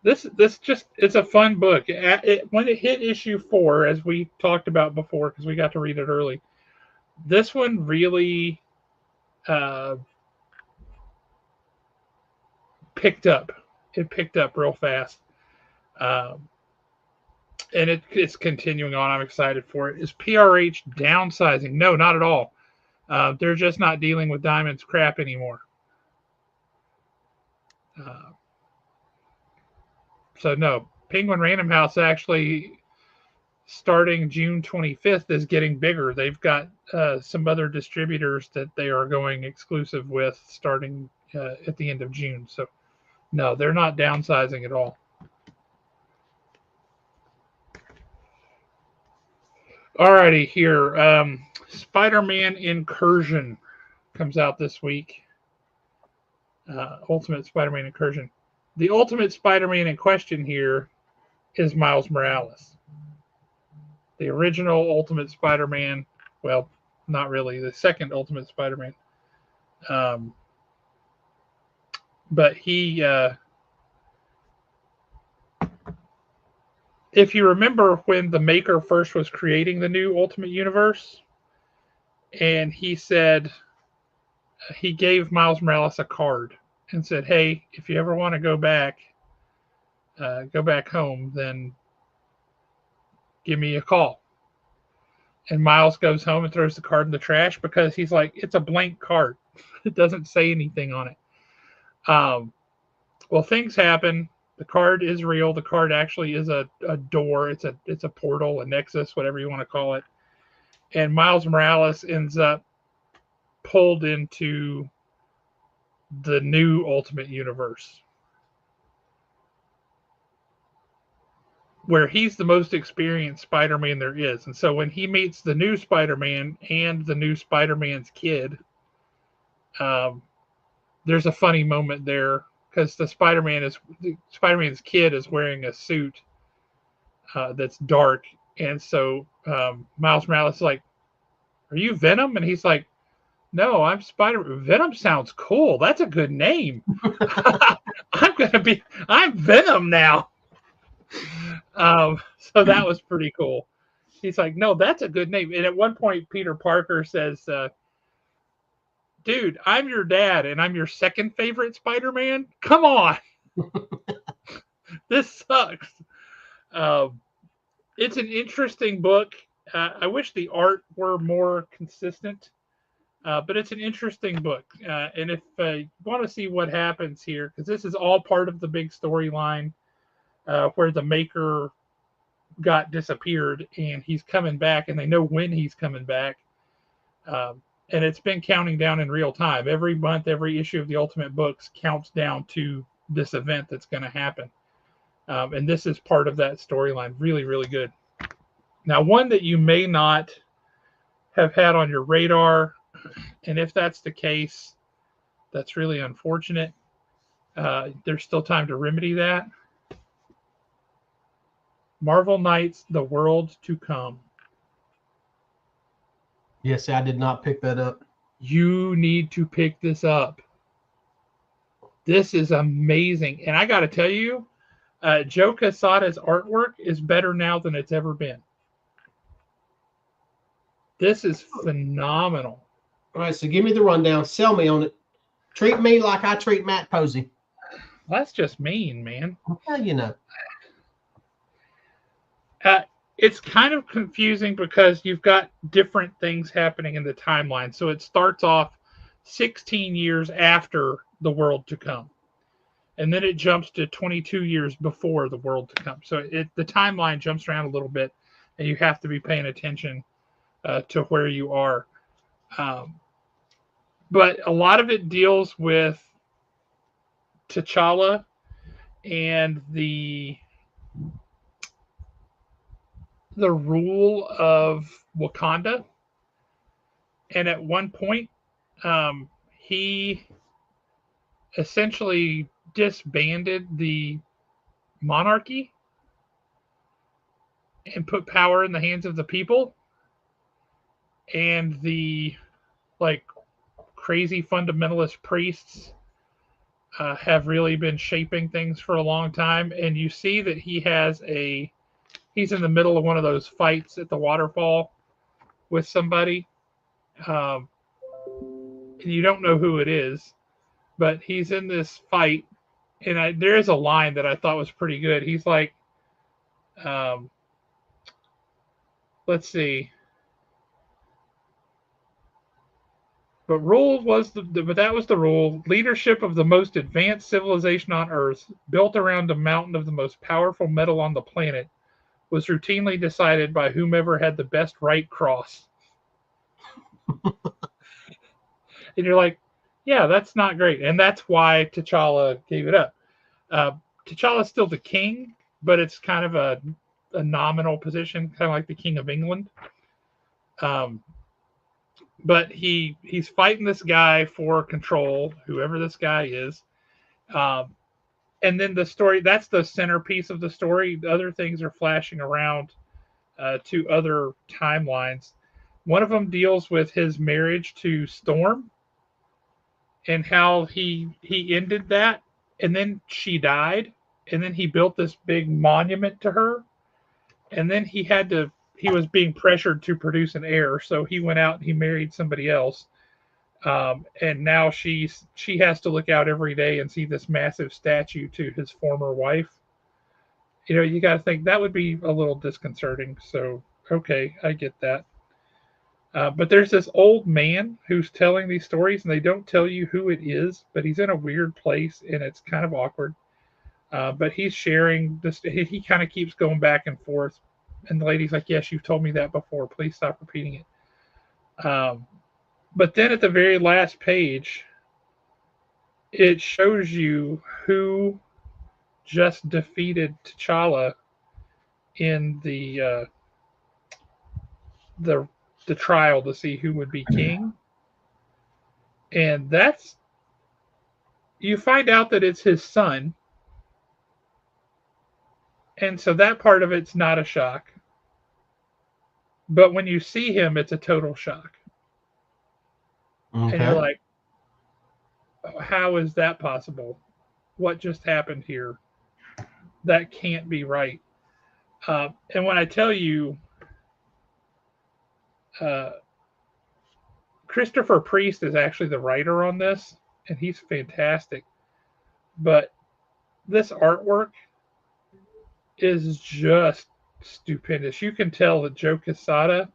This just it's a fun book. When it hit issue 4, as we talked about before, because we got to read it early, this one really uh, picked up. It picked up real fast, um, and it's continuing on. I'm excited for it. Is PRH downsizing? No, not at all. They're just not dealing with Diamond's crap anymore. Uh, so no, Penguin Random House actually starting June 25th is getting bigger. They've got some other distributors that they are going exclusive with starting at the end of June. So no, they're not downsizing at all. Alrighty, here. Spider-Man Incursion comes out this week. Ultimate Spider-Man Incursion. The Ultimate Spider-Man in question here is Miles Morales. The original Ultimate Spider-Man, well, not really, the second Ultimate Spider-Man. But he, if you remember when the maker first was creating the new Ultimate Universe, and he said, he gave Miles Morales a card and said, hey, if you ever want to go back home, then give me a call. And Miles goes home and throws the card in the trash because he's like, it's a blank card. It doesn't say anything on it. Well, things happen. The card is real. The card actually is a door. It's a portal, a nexus, whatever you want to call it. And Miles Morales ends up pulled into the new Ultimate Universe, where he's the most experienced Spider-Man there is. And so when he meets the new Spider-Man and the new Spider-Man's kid, there's a funny moment there because the Spider-Man's kid is wearing a suit that's dark, and so Miles Morales is like, "Are you Venom?" And he's like, "No, I'm Spider. Venom sounds cool. That's a good name. I'm Venom now." So that was pretty cool. He's like, "No, that's a good name." And at one point, Peter Parker says, dude, I'm your dad and I'm your second favorite Spider-Man. Come on. This sucks. It's an interesting book. I wish the art were more consistent, but it's an interesting book. And if you want to see what happens here, because this is all part of the big storyline where the maker got disappeared and he's coming back, and they know when he's coming back. And it's been counting down in real time. Every month, every issue of the Ultimate Books counts down to this event that's going to happen. And this is part of that storyline. Really, really good. Now, one that you may not have had on your radar, and if that's the case, that's really unfortunate. There's still time to remedy that. Marvel Knights, The World to Come. Yes, I did not pick that up. You need to pick this up. This is amazing. And I got to tell you, Joe Quesada's artwork is better now than it's ever been. This is phenomenal. All right, so give me the rundown. Sell me on it. Treat me like I treat Matt Posey. That's just mean, man. Well, you know. It's kind of confusing because you've got different things happening in the timeline. So it starts off 16 years after The World to Come. and then it jumps to 22 years before the world to come. So the timeline jumps around a little bit, and you have to be paying attention to where you are. Um, but a lot of it deals with T'Challa and the rule of Wakanda. And at one point, he essentially disbanded the monarchy and put power in the hands of the people. And the like crazy fundamentalist priests have really been shaping things for a long time. And you see that he's in the middle of one of those fights at the waterfall with somebody. Um, and you don't know who it is, but he's in this fight. And there is a line that I thought was pretty good. He's like, um, let's see. But that was the rule. Leadership of the most advanced civilization on Earth, built around a mountain of the most powerful metal on the planet, was routinely decided by whomever had the best right cross. And you're like, yeah, that's not great. And that's why T'Challa gave it up. Uh, T'Challa's still the king, but it's kind of a nominal position, kind of like the King of England. But he's fighting this guy for control, whoever this guy is. Um, and then the story, that's the centerpiece of the story. The other things are flashing around to other timelines. One of them deals with his marriage to Storm and how he ended that, and then she died, and then he built this big monument to her, and then he was being pressured to produce an heir, so he went out and he married somebody else. And now she has to look out every day and see this massive statue to his former wife. You got to think that would be a little disconcerting. So, okay, I get that. But there's this old man who's telling these stories, and they don't tell you who it is, but he's in a weird place, and it's kind of awkward. But he's sharing this. He kind of keeps going back and forth, and the lady's like, "Yes, you've told me that before. Please stop repeating it." But then at the very last page, it shows you who just defeated T'Challa in the the trial to see who would be king, and that's you find out that it's his son, and so that part of it's not a shock. But when you see him, it's a total shock, and you're Okay. like, "How is that possible? What just happened here? That can't be right." And when I tell you, uh, Christopher Priest is actually the writer on this, and he's fantastic. But this artwork is just stupendous. You can tell that Joe Quesada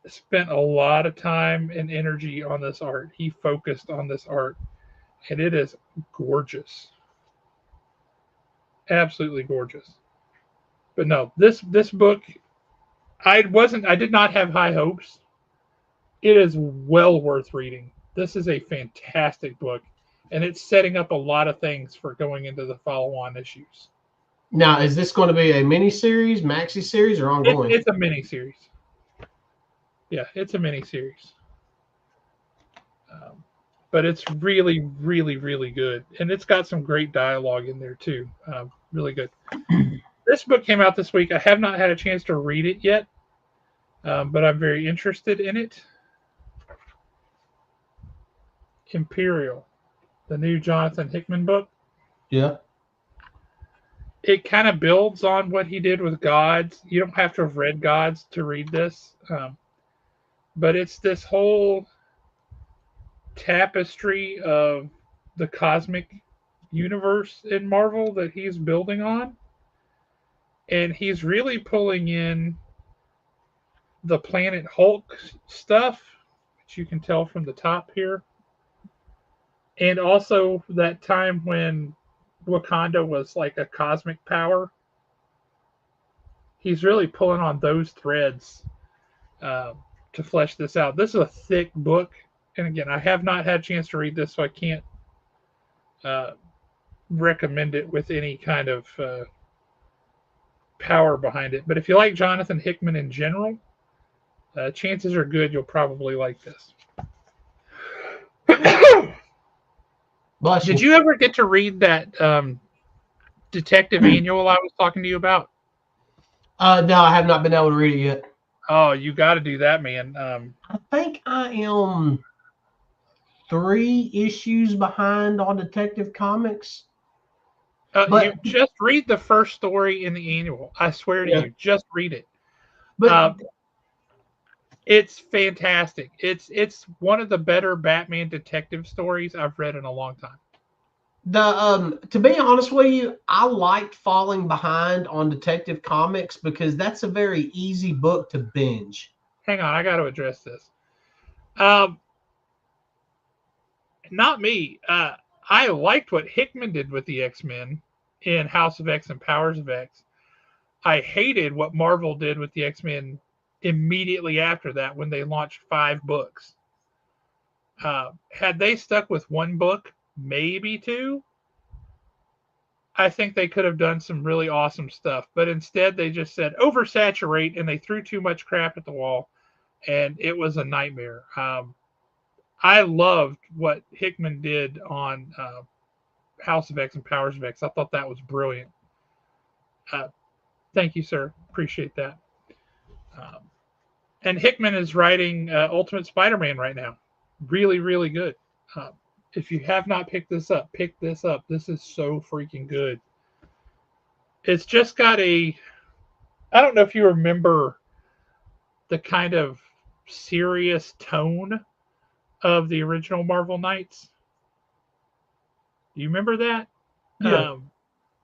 spent a lot of time and energy on this art. He focused on this art, and it is gorgeous, absolutely gorgeous. But no, this book, I did not have high hopes. It is well worth reading. This is a fantastic book, and it's setting up a lot of things for going into the follow-on issues. Now, is this going to be a mini series, maxi series, or ongoing? It's a mini series. Yeah, it's a mini series. But it's really, really, really good, and it's got some great dialogue in there too. Really good. This book came out this week. I have not had a chance to read it yet, but I'm very interested in it. Imperial, the new Jonathan Hickman book. Yeah. It kind of builds on what he did with Gods. You don't have to have read Gods to read this, but it's this whole tapestry of the cosmic universe in Marvel that he's building on. And he's really pulling in the Planet Hulk stuff, which you can tell from the top here. And also that time when Wakanda was like a cosmic power. He's really pulling on those threads uh, to flesh this out. This is a thick book, and again, I have not had a chance to read this, so I can't uh, recommend it with any kind of power behind it. But if you like Jonathan Hickman in general, chances are good you'll probably like this. Bless Did you. you ever get to read that detective annual I was talking to you about? No, I have not been able to read it yet. Oh, you got to do that, man. I think I am 3 issues behind on Detective Comics. You But just read the first story in the annual. I swear to yeah, you, just read it. but Uh, it's fantastic. It's one of the better Batman detective stories I've read in a long time. the to be honest with you, I liked falling behind on Detective Comics because that's a very easy book to binge. Hang on, I got to address this. Um, Not me. I liked what Hickman did with the X Men in House of X and Powers of X. I hated what Marvel did with the X Men immediately after that when they launched 5 books. Had they stuck with one book, maybe two, I think they could have done some really awesome stuff. But instead, they just said oversaturate and they threw too much crap at the wall, and it was a nightmare. I loved what Hickman did on House of X and Powers of X. I thought that was brilliant. Uh, Thank you, sir. Appreciate that. Um, and Hickman is writing Ultimate Spider-Man right now. Really, really good. Uh, if you have not picked this up, pick this up. This is so freaking good. It's just got a. I don't know if you remember the kind of serious tone of the original Marvel Knights. Do you remember that? Yeah.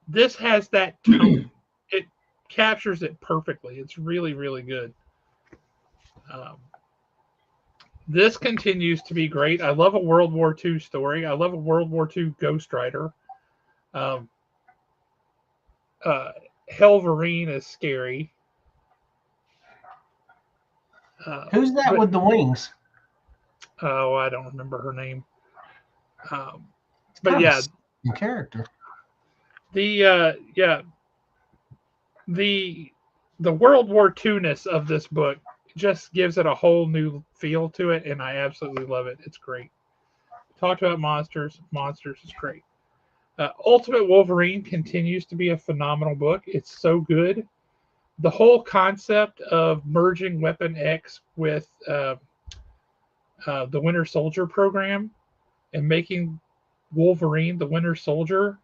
This has that tone. It captures it perfectly. It's really, really good. Um, this continues to be great. I love a World War II story. I love a World War II Ghost Rider. Um, uh, Helverine is scary. Who's that But with the wings? oh, I don't remember her name. Um, It's but kind of yeah, a character. yeah the the World War II ness of this book just gives it a whole new feel to it, and I absolutely love it. It's great. Talked about monsters. Monsters is great. Ultimate Wolverine continues to be a phenomenal book. It's so good. The whole concept of merging Weapon X with the Winter Soldier program and making Wolverine the Winter Soldier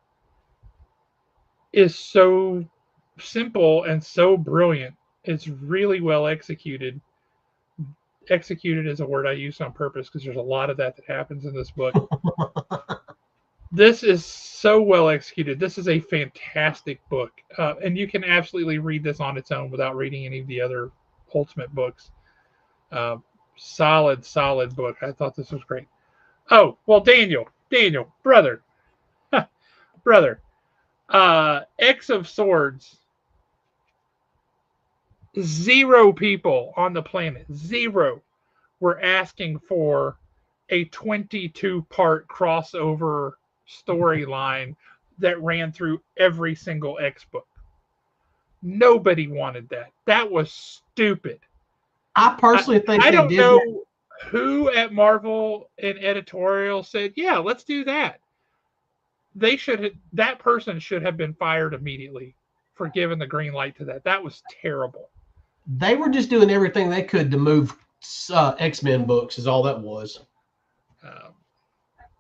is so simple and so brilliant. It's really well executed. Executed is a word I use on purpose because there's a lot of that happens in this book. This is so well executed. This is a fantastic book, and you can absolutely read this on its own without reading any of the other Ultimate books. Uh, solid book. I thought this was great. Oh well, Daniel, brother, brother. X of Swords. Zero people on the planet, zero, were asking for a 22-part crossover storyline that ran through every single X book. Nobody wanted that. That was stupid. I I, personally think I they don't did that. know who at Marvel in editorial said, "Yeah, let's do that." That person should have been fired immediately for giving the green light to that. That was terrible. They were just doing everything they could to move X-Men books. Is all that was. Um,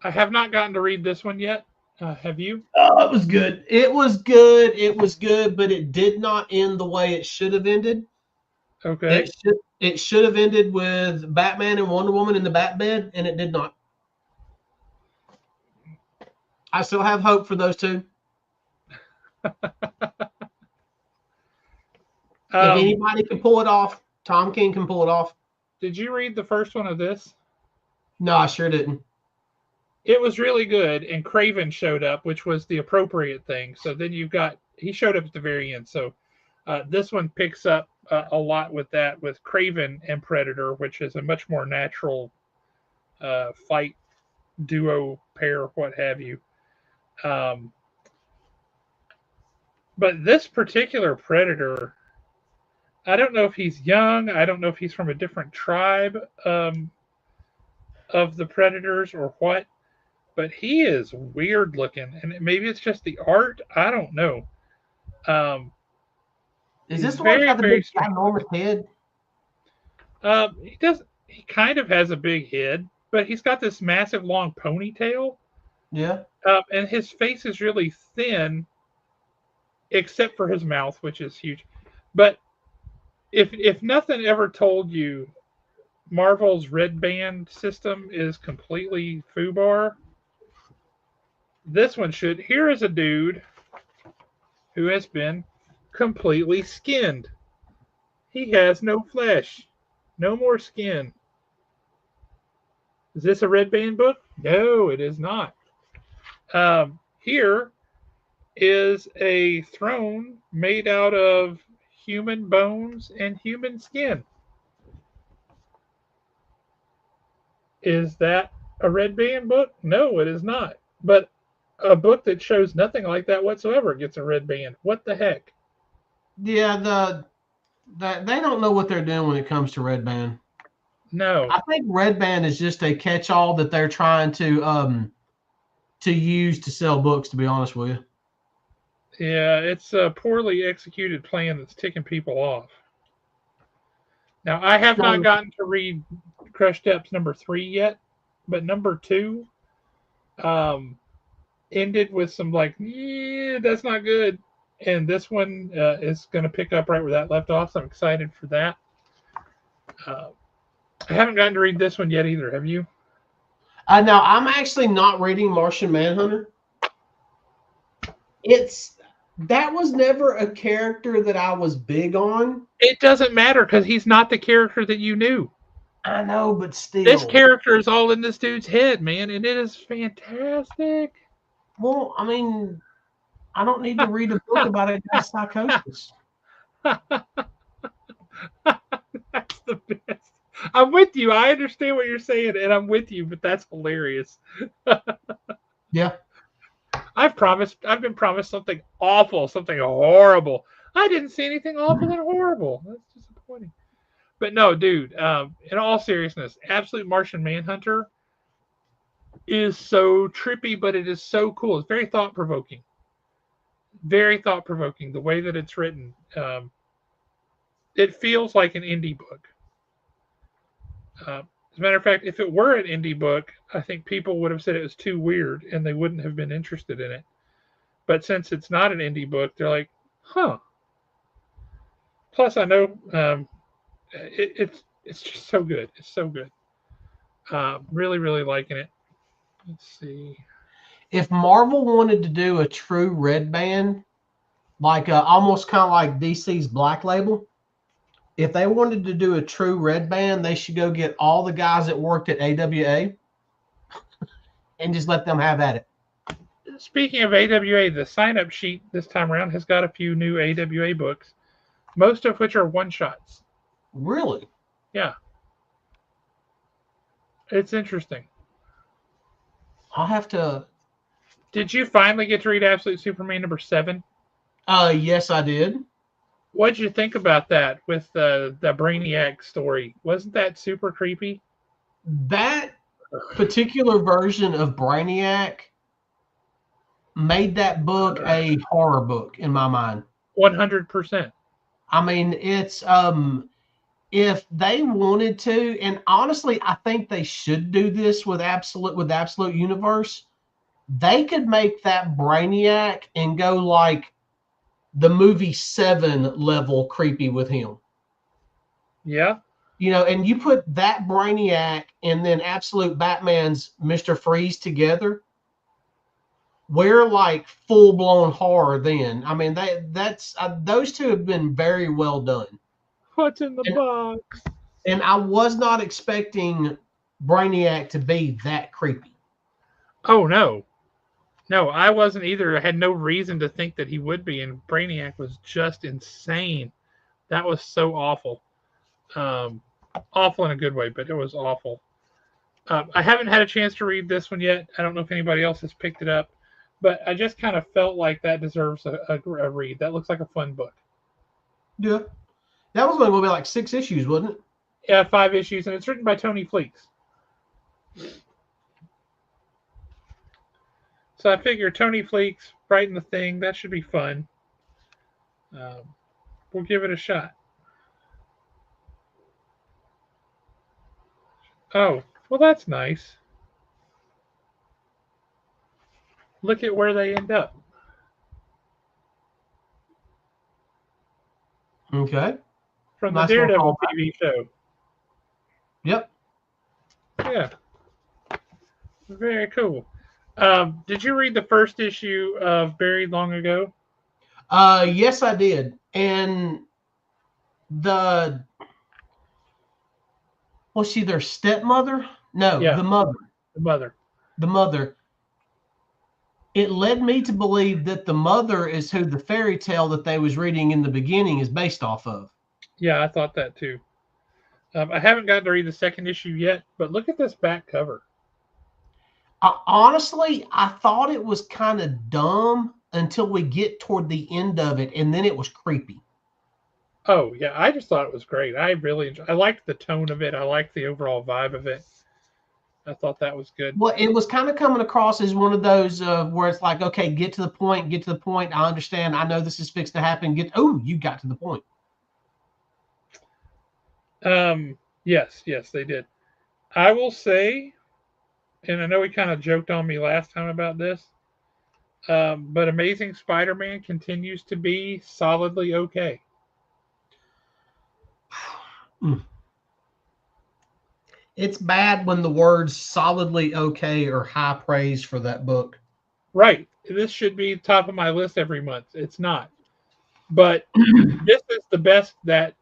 I have not gotten to read this one yet. Have you? Oh, it was good. It was good. It was good, but it did not end the way it should have ended. Okay. It should have ended with Batman and Wonder Woman in the Batbed, and it did not. I still have hope for those two. If Um, anybody can pull it off, Tom King can pull it off. did you read the first one of this? No, I sure didn't. it was really good, and Craven showed up, which was the appropriate thing. So then he showed up at the very end. So this one picks up a lot with that, with Craven and Predator, which is a much more natural fight duo pair, what have you. Um, but this particular Predator, I don't know if he's young. I don't know if he's from a different tribe of the Predators or what. But he is weird looking, and maybe it's just the art. I don't know. Um, Is he's this the one that very, got the very big strange. ginormous head? He does. He kind of has a big head, but he's got this massive long ponytail, Yeah. and his face is really thin, except for his mouth, which is huge. But if nothing ever told you Marvel's red band system is completely foobar, this one should. Here is a dude who has been completely skinned. He has no flesh, no more skin. Is this a red band book? No, it is not. Here is a throne made out of human bones and human skin. Is that a red band book? No, it is not. But a book that shows nothing like that whatsoever gets a red band. What the heck? Yeah, they don't know what they're doing when it comes to Red Band. No. I think Red Band is just a catch-all that they're trying to use to sell books, to be honest with you. Yeah, it's a poorly executed plan that's ticking people off. Now, I have not So, gotten to read Crush Depths number 3 yet, but number 2 um, ended with some like, yeah, that's not good. And this one is going to pick up right where that left off. So I'm excited for that. Uh, I haven't gotten to read this one yet either. Have you? now I'm actually not reading Martian Manhunter. That was never a character that I was big on. It doesn't matter because he's not the character that you knew. I know, but This still. character is all in this dude's head, man, and it is fantastic. Well, I mean, I don't need to read a book about a guy's psychosis. That's the best. I'm with you. I understand what you're saying, and I'm with you, but that's hilarious. Yeah. I've been promised something awful, something horrible. I didn't see anything awful and horrible. That's disappointing. But no, dude, in all seriousness, Absolute Martian Manhunter is so trippy, but it is so cool. It's very thought provoking. Very thought provoking. The way that it's written. It feels like an indie book. As a matter of fact, if it were an indie book, I think people would have said it was too weird and they wouldn't have been interested in it. But since it's not an indie book, they're like, huh. Plus, I know it's just so good. It's so good. Really, really liking it. Let's see. If Marvel wanted to do a true Red Band, like almost kind of like DC's Black Label, if they wanted to do a true Red Band, they should go get all the guys that worked at AWA and just let them have at it. Speaking of AWA, the sign-up sheet this time around has got a few new AWA books, most of which are one-shots. Really? Yeah. It's interesting. I'll have to. Did you finally get to read Absolute Superman number 7? Yes, I did. What did you think about that with the Brainiac story? Wasn't that super creepy? That particular version of Brainiac made that book a horror book in my mind. 100%. I mean, it's if they wanted to, and honestly, I think they should do this with Absolute Universe. They could make that Brainiac and go like the movie 7 level creepy with him. Yeah. You know, and you put that Brainiac and then Absolute Batman's Mr. Freeze together, we're like full blown horror then. I mean, that's those two have been very well done. What's in the box? And I was not expecting Brainiac to be that creepy. Oh no, I wasn't either. I had no reason to think that he would be, and Brainiac was just insane. That was so awful. Um, Awful in a good way, but it was awful. I haven't had a chance to read this one yet. I don't know if anybody else has picked it up, but I just kind of felt like that deserves a read. That looks like a fun book. Yeah. That was going to be like 6 issues, wasn't it? Yeah, 5 issues, and it's written by Tony Fleeks. So I figure Tony Fleeks writing the thing, that should be fun. Um, we'll give it a shot. Oh, well, that's nice. Look at where they end up. Okay. From the Nice little Daredevil callback. TV show. Yep. Yeah, very cool. Did you read the first issue of Buried Long Ago? Yes, I did. And the was she their stepmother? No, Yeah, the mother. the mother. The mother. It led me to believe that the mother is who the fairy tale that they was reading in the beginning is based off of. Yeah, I thought that too. I haven't gotten to read the second issue yet, but look at this back cover. Honestly, I thought it was kind of dumb until we get toward the end of it, and then it was creepy. Oh yeah, I just thought it was great. I liked the tone of it. I liked the overall vibe of it. I thought that was good. Well, it was kind of coming across as one of those where it's like, okay, get to the point, get to the point. I understand. I know this is fixed to happen. You got to the point. Yes, they did. I will say, and I know he kind of joked on me last time about this, but Amazing Spider-Man continues to be solidly okay. It's bad when the words solidly okay or high praise for that book. Right. This should be top of my list every month. It's not. But this is the best that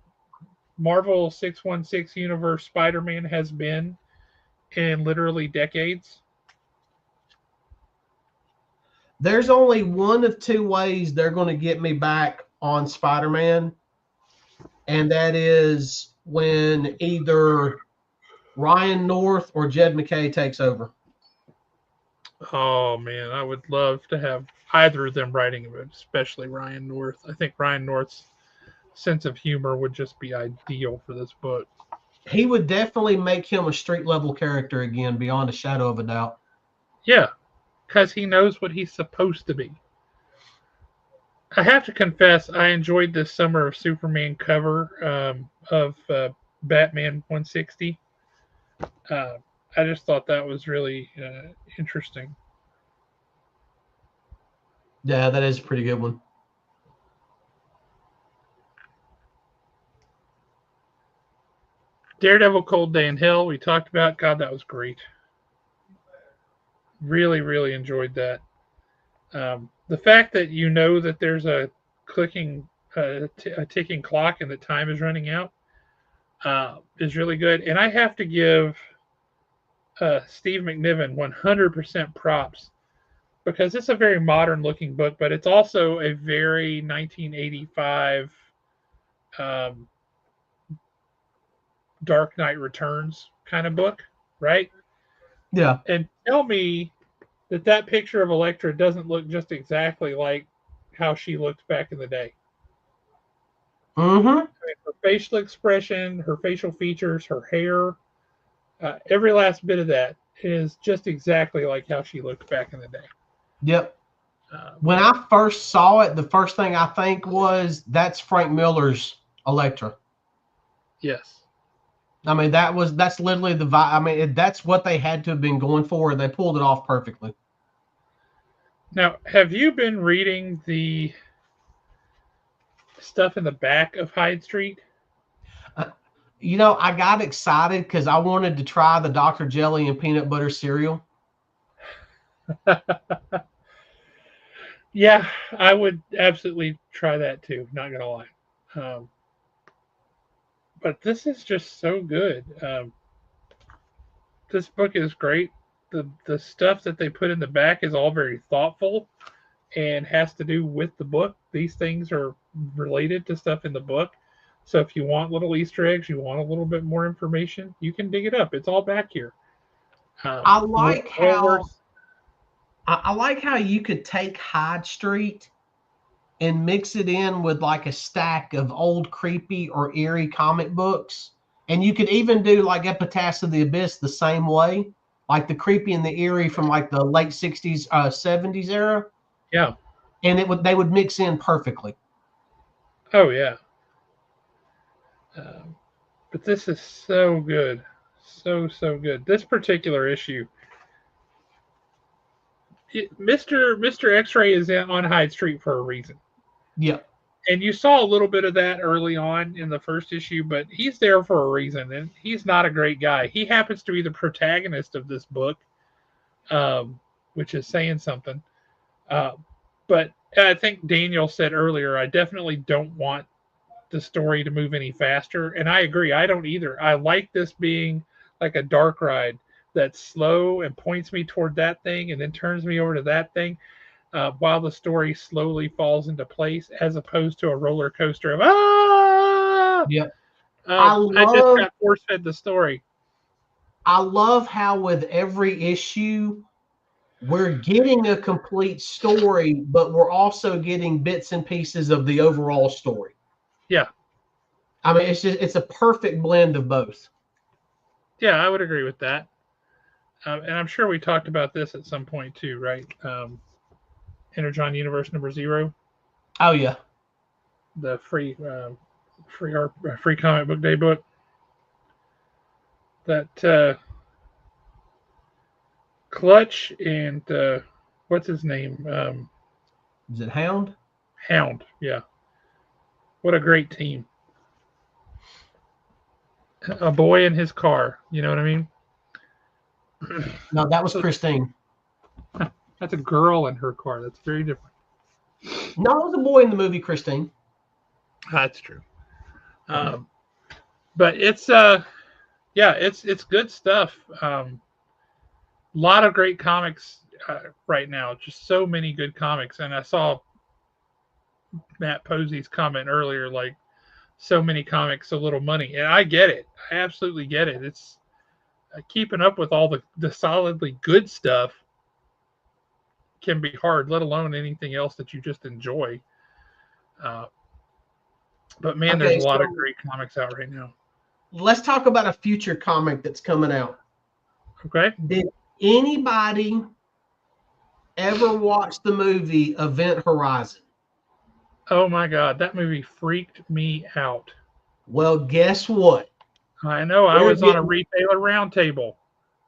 Marvel 616 Universe Spider Man has been in literally decades. There's only one of two ways they're going to get me back on Spider-Man, and that is when either Ryan North or Jed McKay takes over. Oh, man. I would love to have either of them writing it, especially Ryan North. I think Ryan North's sense of humor would just be ideal for this book. He would definitely make him a street level character again, beyond a shadow of a doubt. Yeah, because he knows what he's supposed to be. I have to confess, I enjoyed this Summer of Superman cover of Batman 160. Uh, I just thought that was really interesting. Yeah, that is a pretty good one. Daredevil Cold Day in Hell, we talked about. God, that was great. Really, really enjoyed that. The fact that you know that there's a clicking, a ticking clock and that time is running out is really good. And I have to give Steve McNiven 100% props because it's a very modern looking book, but it's also a very 1985 um, Dark Knight Returns kind of book, right? Yeah. And tell me that picture of Elektra doesn't look just exactly like how she looked back in the day. Mm-hmm. I mean, her facial expression, her facial features, her hair, every last bit of that is just exactly like how she looked back in the day. Yep. When I first saw it, the first thing I think was that's Frank Miller's Elektra. Yes. I mean, that's literally the vibe. I mean, that's what they had to have been going for, and they pulled it off perfectly. Now, have you been reading the stuff in the back of Hyde Street? I got excited because I wanted to try the Dr. Jelly and peanut butter cereal. Yeah, I would absolutely try that too. Not gonna lie, but this is just so good. This book is great. the stuff that they put in the back is all very thoughtful and has to do with the book. These things are related to stuff in the book. So if you want little Easter eggs, you want a little bit more information, you can dig it up. It's all back here. I like well how worth. I like how you could take Hyde Street and mix it in with like a stack of old creepy or eerie comic books. And you could even do like Epitaphs of the Abyss the same way, like the creepy and the eerie from like the late 60s, 70s era. Yeah. And they would mix in perfectly. Oh yeah. But this is so good, so good. This particular issue, Mister X-Ray is on Hyde Street for a reason. Yeah. And you saw a little bit of that early on in the first issue, but he's there for a reason, and he's not a great guy. He happens to be the protagonist of this book, which is saying something. Uh, but I think Daniel said earlier, I definitely don't want the story to move any faster, and I agree. I don't either. I like this being like a dark ride that's slow and points me toward that thing, and then turns me over to that thing. While the story slowly falls into place, as opposed to a roller coaster of Yeah. I just got force fed the story. I love how with every issue we're getting a complete story, but we're also getting bits and pieces of the overall story. Yeah. I mean, it's a perfect blend of both. Yeah, I would agree with that. And I'm sure we talked about this at some point too, right? Energon Universe number 0. Oh yeah, the free comic book day book. That Clutch and what's his name? Is it Hound? Hound. Yeah. What a great team. A boy in his car. You know what I mean? No, that was Christine. That's a girl in her car. That's very different. No, it was a boy in the movie Christine. That's true. But it's it's good stuff. A lot of great comics right now. Just so many good comics. And I saw Matt Posey's comment earlier, like so many comics, so little money. And I get it. I absolutely get it. It's keeping up with all the solidly good stuff can be hard, let alone anything else that you just enjoy. But man, there's a lot of great comics out right now. Let's talk about a future comic that's coming out. Okay. Did anybody ever watch the movie Event Horizon? Oh my God, that movie freaked me out. Well, guess what? I know. I was on a retailer roundtable.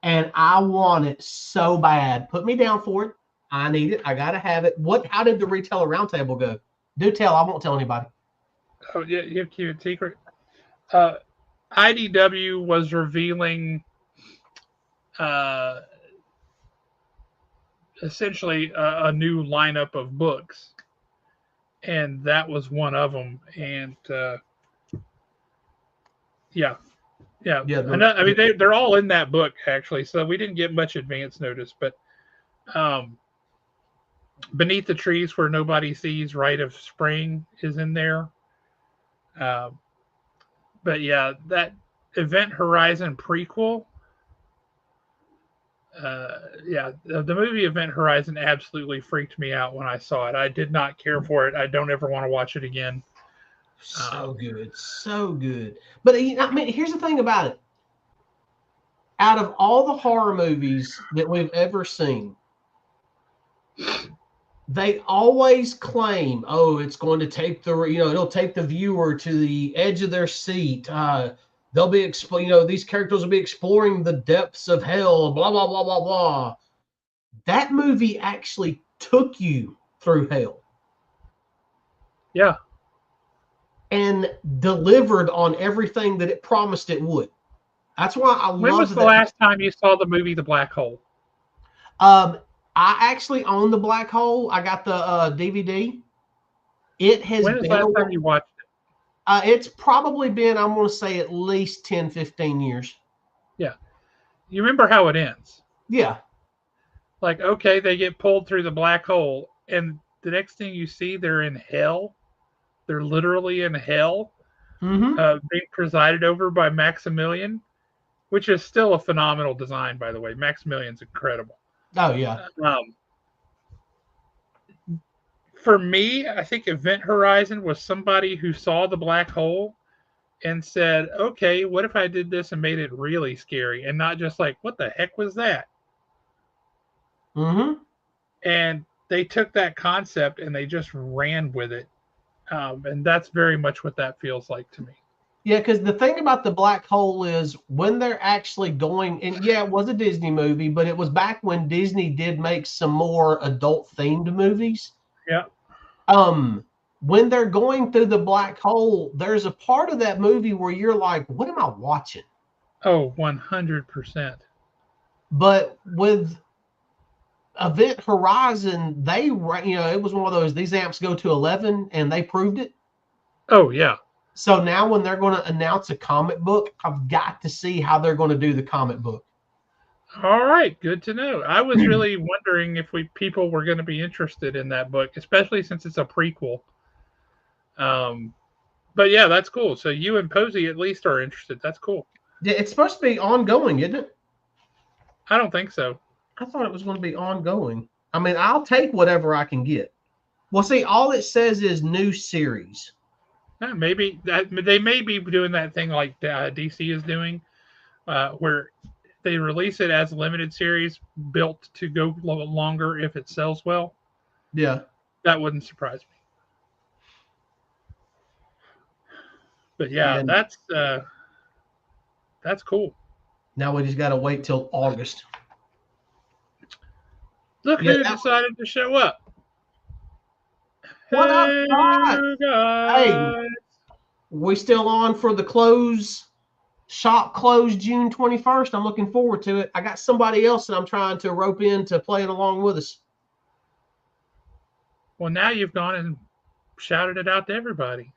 And I want it so bad. Put me down for it. I need it. I gotta have it. How did the retailer roundtable go? Do tell. I won't tell anybody. Oh yeah, you have to keep it secret. IDW was revealing essentially a new lineup of books, and that was one of them. And yeah. I mean, they're all in that book actually, so we didn't get much advance notice. But Beneath the Trees Where Nobody Sees, Rite of Spring is in there. But yeah, that Event Horizon prequel. The movie Event Horizon absolutely freaked me out when I saw it. I did not care for it. I don't ever want to watch it again. So good. So good. But I mean, here's the thing about it. Out of all the horror movies that we've ever seen, they always claim, oh, it's going to take it'll take the viewer to the edge of their seat. They'll be, these characters will be exploring the depths of hell, blah, blah, blah, blah, blah. That movie actually took you through hell. Yeah. And delivered on everything that it promised it would. That's why I love that. When was the last time you saw the movie The Black Hole? I actually own The Black Hole. I got the DVD. It has been. When was the last time you watched it? It's probably been, I'm going to say, at least 10, 15 years. Yeah. You remember how it ends? Yeah. Like, okay, they get pulled through the black hole, and the next thing you see, they're in hell. They're literally in hell, Mm-hmm. being presided over by Maximilian, which is still a phenomenal design, by the way. Maximilian's incredible. Oh yeah. Um, for me, I think Event Horizon was somebody who saw the black hole and said, okay, what if I did this and made it really scary and not just like, what the heck was that? Mm-hmm. And they took that concept and they just ran with it. And that's very much what that feels like to me. Yeah, because the thing about the black hole is when they're actually going, and yeah, it was a Disney movie, but it was back when Disney did make some more adult themed movies. Yeah. Um, when they're going through the black hole, there's a part of that movie where you're like, what am I watching? Oh, 100%. But with Event Horizon, it was one of those, these amps go to 11 and they proved it. Oh, yeah. So now when they're going to announce a comic book, I've got to see how they're going to do the comic book. All right, good to know. I was really wondering if people were going to be interested in that book, especially since it's a prequel. Um, but yeah, that's cool. So you and Posey at least are interested. That's cool. Yeah, it's supposed to be ongoing, isn't it? I don't think so. I thought it was going to be ongoing. I mean, I'll take whatever I can get. Well, see, all it says is new series. Yeah, maybe they may be doing that thing like DC is doing, where they release it as a limited series built to go longer if it sells well. Yeah. That wouldn't surprise me. But yeah, And that's cool. now we just got to wait till August. Look Yeah, who decided to show up. What up, Hey, Todd? Hey, guys. we still on for the shop close June 21st. I'm looking forward to it. I got somebody else that I'm trying to rope in to play it along with us. Well, now you've gone and shouted it out to everybody.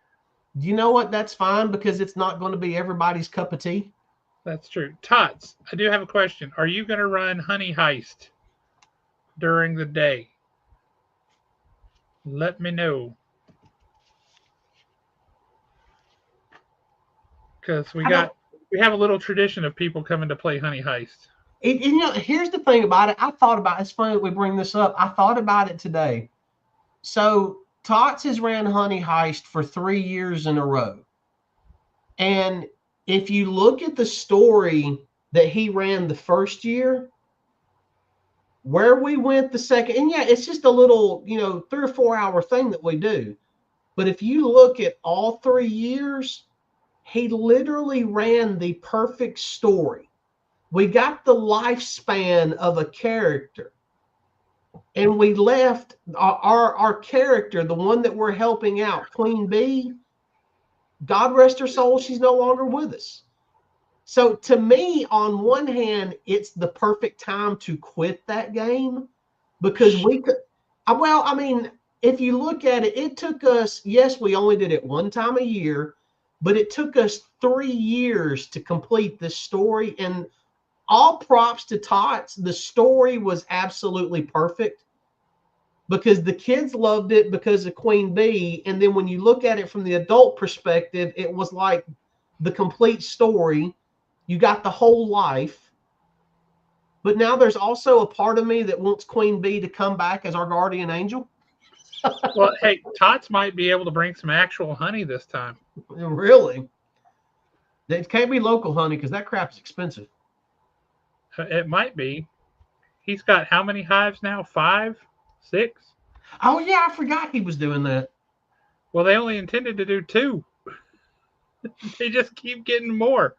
You know what? That's fine because it's not going to be everybody's cup of tea. That's true. Tots, I do have a question. Are you going to run Honey Heist during the day? Let me know. Because we have a little tradition of people coming to play Honey Heist. Here's the thing about it. It's funny that we bring this up. I thought about it today. So Tots has ran Honey Heist for 3 years in a row. And if you look at the story that he ran the first year, where we went the second, and yeah, it's just a little, 3 or 4 hour thing that we do. But if you look at all 3 years, he literally ran the perfect story. We got the lifespan of a character. And we left our character, the one that we're helping out, Queen Bee, God rest her soul, she's no longer with us. So to me, on one hand, it's the perfect time to quit that game because we could, well, I mean, if you look at it, it took us, yes, we only did it one time a year, but it took us 3 years to complete this story. And all props to Tots. The story was absolutely perfect because the kids loved it because of Queen Bee. And then when you look at it from the adult perspective, it was like the complete story. You got the whole life. But now there's also a part of me that wants Queen Bee to come back as our guardian angel. Well, hey, Tots might be able to bring some actual honey this time. Really? It can't be local honey because that crap's expensive. It might be. He's got how many hives now? 5? 6? Oh, yeah, I forgot he was doing that. Well, they only intended to do 2. They just keep getting more.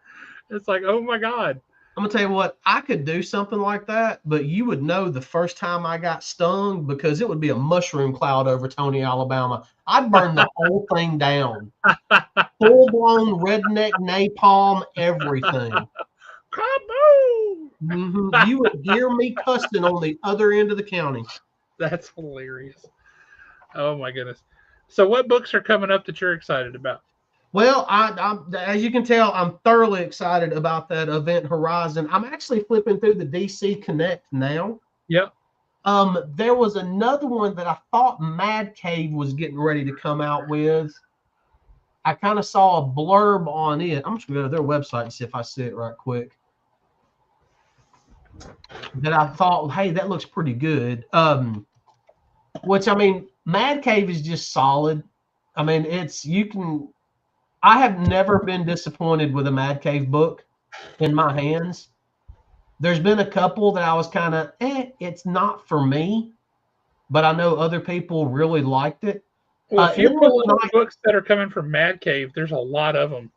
It's like, oh my God. I'm going to tell you what, I could do something like that, but you would know the first time I got stung because it would be a mushroom cloud over Tony, Alabama. I'd burn the whole thing down. Full-blown redneck napalm, everything. Kaboom! Mm-hmm. You would hear me cussing on the other end of the county. That's hilarious. Oh my goodness. So what books are coming up that you're excited about? Well, I'm as you can tell, I'm thoroughly excited about that Event Horizon. I'm actually flipping through the DC Connect now. Yep. There was another one that I thought Mad Cave was getting ready to come out with. I kind of saw a blurb on it. I'm just gonna go to their website and see if I see it right quick. That I thought, hey, that looks pretty good. Which I mean, Mad Cave is just solid. I mean, I have never been disappointed with a Mad Cave book in my hands. There's been a couple that I was kind of, it's not for me, but I know other people really liked it. Well, if you Endless pull up the Night, books that are coming from Mad Cave, there's a lot of them.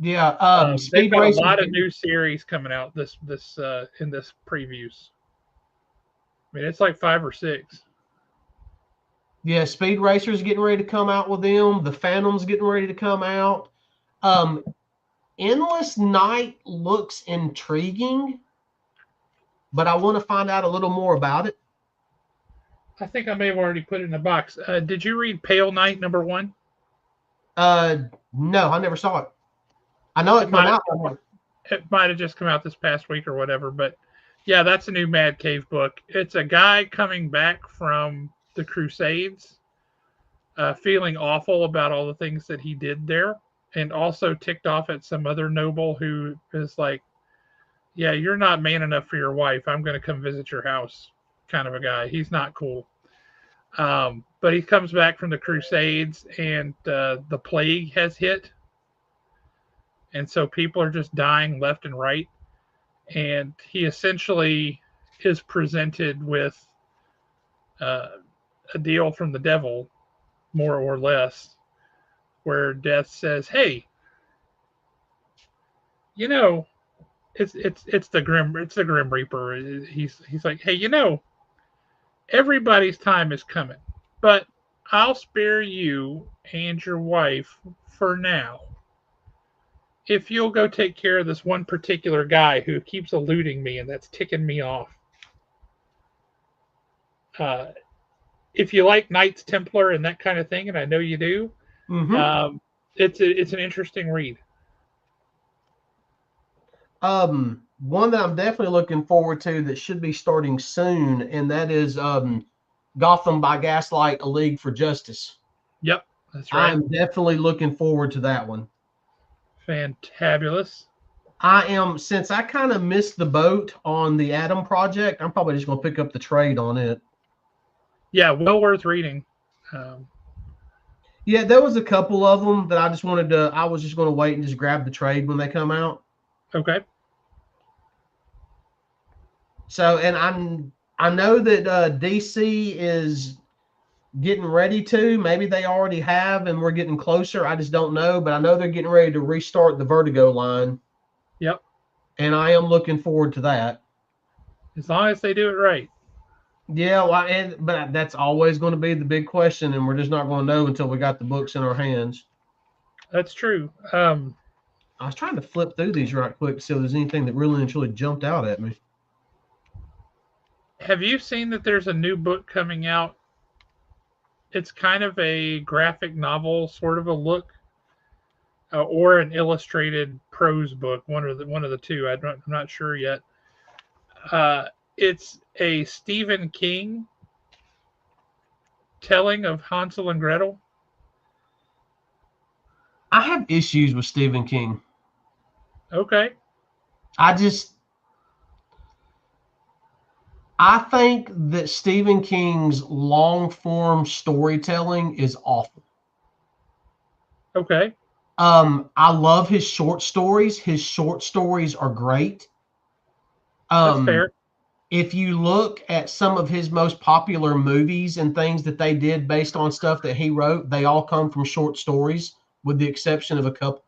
yeah. They've Speed got a Racer, lot of new series coming out in this previews. I mean, it's like 5 or 6. yeah. Speed Racer's getting ready to come out with them. The Phantom's getting ready to come out. Um, Endless Night looks intriguing, but I want to find out a little more about it. I think I may have already put it in a box. Did you read Pale Knight #1? No, I never saw it. I know it came out. It might have just come out this past week or whatever, but yeah, that's a new Mad Cave book. It's a guy coming back from the Crusades, feeling awful about all the things that he did there, and also ticked off at some other noble who is like, yeah, you're not man enough for your wife. I'm going to come visit your house, kind of a guy. He's not cool. But he comes back from the Crusades, and the plague has hit. And so people are just dying left and right. And he essentially is presented with a deal from the devil, more or less, where Death says, "Hey, you know, it's the Grim Reaper." He's like, "Hey, everybody's time is coming, but I'll spare you and your wife for now if you'll go take care of this one particular guy who keeps eluding me and that's ticking me off." Uh, if you like Knights Templar and that kind of thing, and I know you do, it's an interesting read. One that I'm definitely looking forward to that should be starting soon, and that is Gotham by Gaslight: A League for Justice. Yep, that's right. I'm definitely looking forward to that one. Fantabulous. I am, since I kind of missed the boat on the Atom Project, I'm probably just going to pick up the trade on it. Yeah, well worth reading. Yeah, there was a couple of them that I was just going to wait and just grab the trade when they come out. Okay. So, and I know that DC is getting ready to. Maybe they already have, and we're getting closer. I just don't know, but I know they're getting ready to restart the Vertigo line. Yep. And I am looking forward to that. As long as they do it right. Yeah, well, but that's always going to be the big question, and we're just not going to know until we got the books in our hands. That's true. I was trying to flip through these right quick to see if there's anything that really and truly jumped out at me. Have you seen that there's a new book coming out? It's kind of a graphic novel, sort of a look, or an illustrated prose book. One of the two. I'm not sure yet. It's a Stephen King telling of Hansel and Gretel. I have issues with Stephen King. Okay. I think that Stephen King's long form storytelling is awful. Okay. I love his short stories. His short stories are great. That's fair. If you look at some of his most popular movies and things that they did based on stuff that he wrote, they all come from short stories, with the exception of a couple.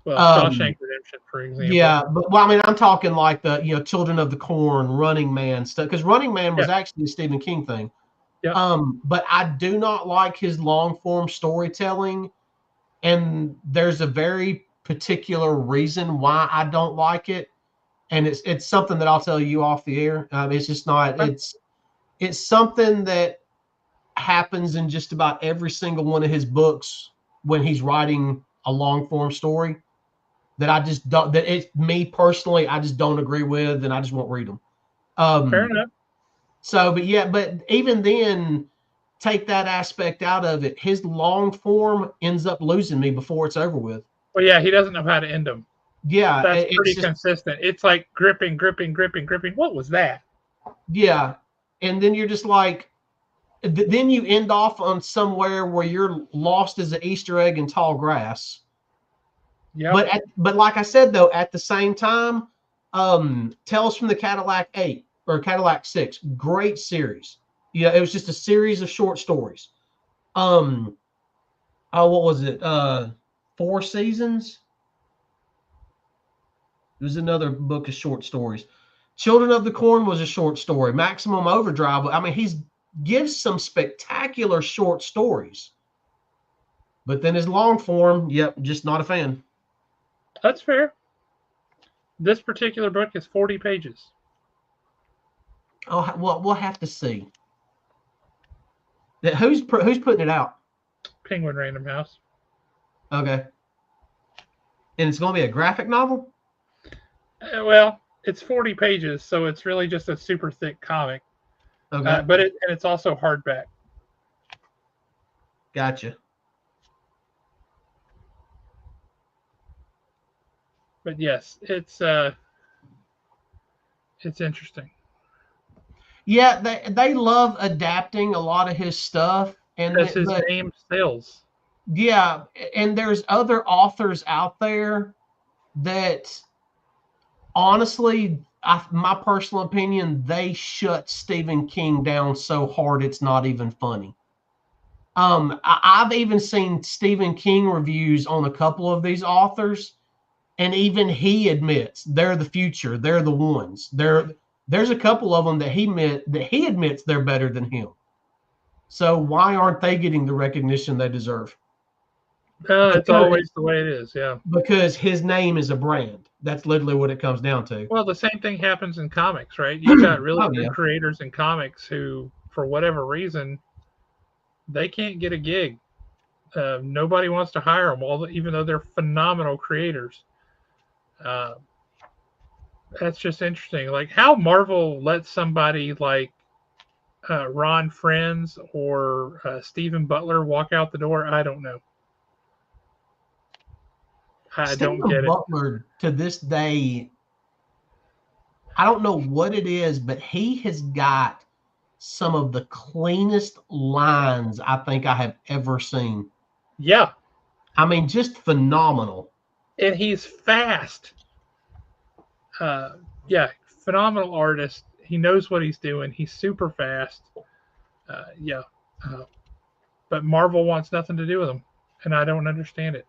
Well, Shawshank Redemption, for example. Yeah, but I mean, I'm talking like the Children of the Corn, Running Man stuff, because Running Man was actually a Stephen King thing. Yeah. But I do not like his long form storytelling, and there's a very particular reason why I don't like it, and it's something that I'll tell you off the air. It's just not. It's something that happens in just about every single one of his books when he's writing a long form story. That I just don't, me personally, I just don't agree with, and I just won't read them. Fair enough. So, but yeah, but even then, take that aspect out of it. His long form ends up losing me before it's over with. Well, yeah, he doesn't know how to end them. Yeah, That's it's pretty just consistent. It's like gripping, gripping, gripping, gripping. What was that? yeah, and then you're just like, then you end off on somewhere where you're lost as an Easter egg in tall grass. Yep. But like I said though, at the same time, Tales from the Cadillac 8 or Cadillac 6, great series. Yeah, it was just a series of short stories. Um, oh, what was it? 4 seasons. It was another book of short stories. Children of the Corn was a short story. Maximum Overdrive. I mean, he's gives some spectacular short stories, but then his long form, yep, just not a fan. That's fair. This particular book is 40 pages. Oh, well, we'll have to see. Who's putting it out? Penguin Random House. Okay, and it's going to be a graphic novel. Well, it's 40 pages, so it's really just a super thick comic. Okay, But it's also hardback. gotcha. But yes, it's interesting. Yeah, they love adapting a lot of his stuff, Because his but name sells. yeah, and there's other authors out there that honestly, my personal opinion, they shut Stephen King down so hard it's not even funny. I've even seen Stephen King reviews on a couple of these authors, and even he admits they're the future, they're the ones. There's a couple of them that he admits they're better than him. So why aren't they getting the recognition they deserve? It's always the way it is, yeah. Because his name is a brand. That's literally what it comes down to. Well, the same thing happens in comics, right? You've got really Oh, good yeah. creators in comics who, for whatever reason, they can't get a gig. Nobody wants to hire them, even though they're phenomenal creators. Uh, that's just interesting. Like how Marvel lets somebody like Ron Friends or Stephen Butler walk out the door, I don't know. I don't Stephen get it. Butler, to this day, I don't know what it is, but he has got some of the cleanest lines I think I have ever seen. Yeah, I mean, just phenomenal. and he's fast. Yeah, phenomenal artist. He knows what he's doing. He's super fast. Yeah, uh, but Marvel wants nothing to do with him, and I don't understand it.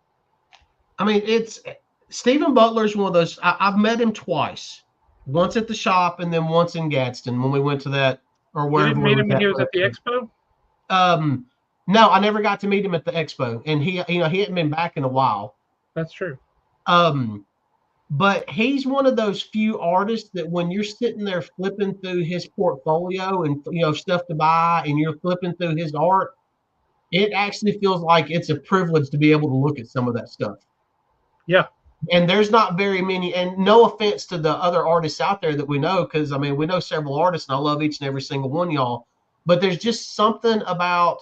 I mean, it's Stephen Butler's one of those. I've met him twice, once at the shop and then once in Gadsden when we went to that or You wherever didn't we meet were him when at. he was at the expo? No, I never got to meet him at the expo, and he hadn't been back in a while. That's true. Um, but he's one of those few artists that when you're sitting there flipping through his portfolio and stuff to buy, and you're flipping through his art, it actually feels like it's a privilege to be able to look at some of that stuff. Yeah. And there's not very many, and no offense to the other artists out there that we know, because I mean we know several artists, and I love each and every single one of y'all. But there's just something about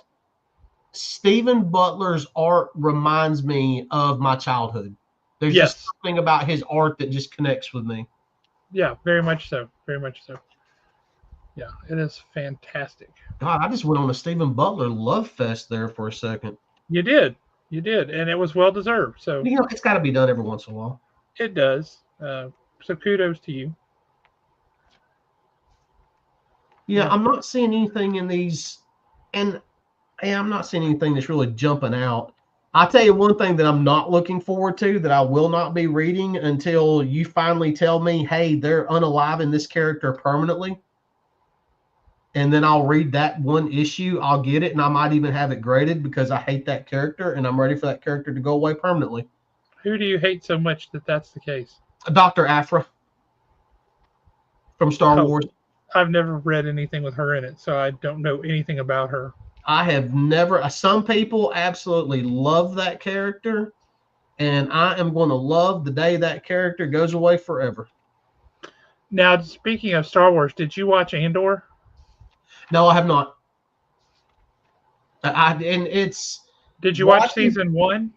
Stephen Butler's art reminds me of my childhood. There's just Yes. something about his art that just connects with me. Yeah, very much so. Very much so. Yeah, it is fantastic. God, I just went on a Stephen Butler love fest there for a second. You did. You did. And it was well deserved. So It's got to be done every once in a while. it does. So kudos to you. Yeah, I'm not seeing anything in these, and I'm not seeing anything that's really jumping out. I'll tell you one thing that I'm not looking forward to that I will not be reading until you finally tell me, hey, they're unaliving this character permanently. And then I'll read that one issue. I'll get it, and I might even have it graded because I hate that character, and I'm ready for that character to go away permanently. Who do you hate so much that that's the case? Dr. Aphra from Star Wars. I've never read anything with her in it, so I don't know anything about her. I have never. Some people absolutely love that character, and I am going to love the day that character goes away forever. Now, speaking of Star Wars, did you watch Andor? No, I have not. And it's Did you watch watching. season 1?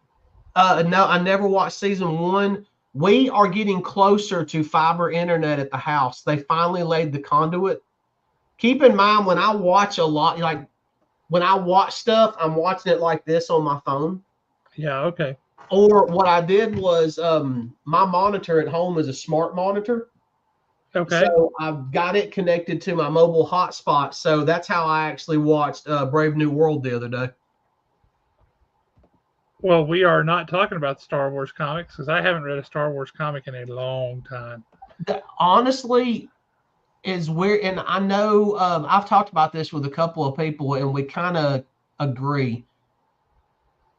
No, I never watched season 1. We are getting closer to fiber internet at the house. They finally laid the conduit. Keep in mind when I watch a lot, like when I watch stuff, I'm watching it like this on my phone. Yeah, okay. Or what I did was my monitor at home is a smart monitor. Okay. So I've got it connected to my mobile hotspot. So that's how I actually watched Brave New World the other day. Well, we are not talking about Star Wars comics because I haven't read a Star Wars comic in a long time. Honestly, is weird. And I know I've talked about this with a couple of people, and we kind of agree.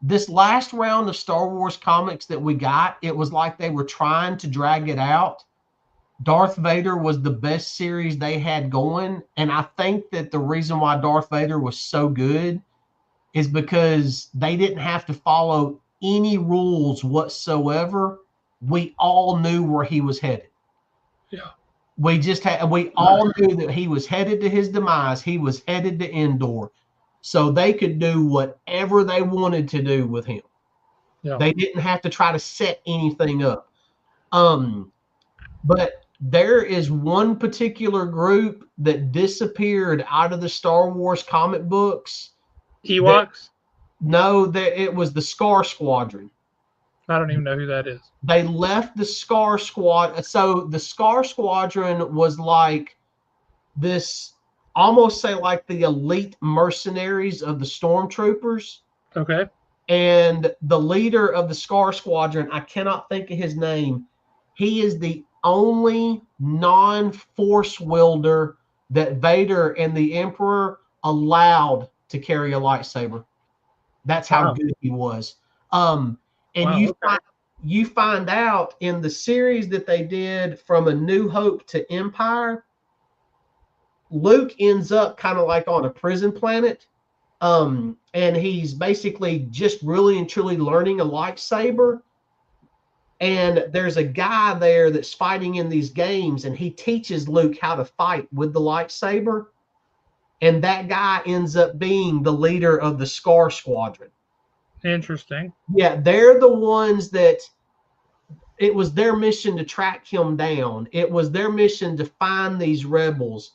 This last round of Star Wars comics that we got, it was like they were trying to drag it out. Darth Vader was the best series they had going. And I think that the reason why Darth Vader was so good is because they didn't have to follow any rules whatsoever. We all knew where he was headed. Yeah. We all knew that he was headed to his demise. He was headed to Endor. So they could do whatever they wanted to do with him. Yeah. They didn't have to try to set anything up. But there is one particular group that disappeared out of the Star Wars comic books. Ewoks? That it was the Scar Squadron. I don't even know who that is. They left the Scar Squad. So the Scar Squadron was like this, almost say like the elite mercenaries of the stormtroopers. Okay. And the leader of the Scar Squadron, I cannot think of his name. He is the only non-force wielder that Vader and the Emperor allowed to carry a lightsaber. That's how good he was. And okay. You find out in the series that they did from A New Hope to Empire, Luke ends up kind of like on a prison planet. And he's basically just really and truly learning a lightsaber. And there's a guy there that's fighting in these games, and he teaches Luke how to fight with the lightsaber. And that guy ends up being the leader of the Scar Squadron. Interesting. Yeah, they're the ones that it was their mission to track him down. It was their mission to find these rebels.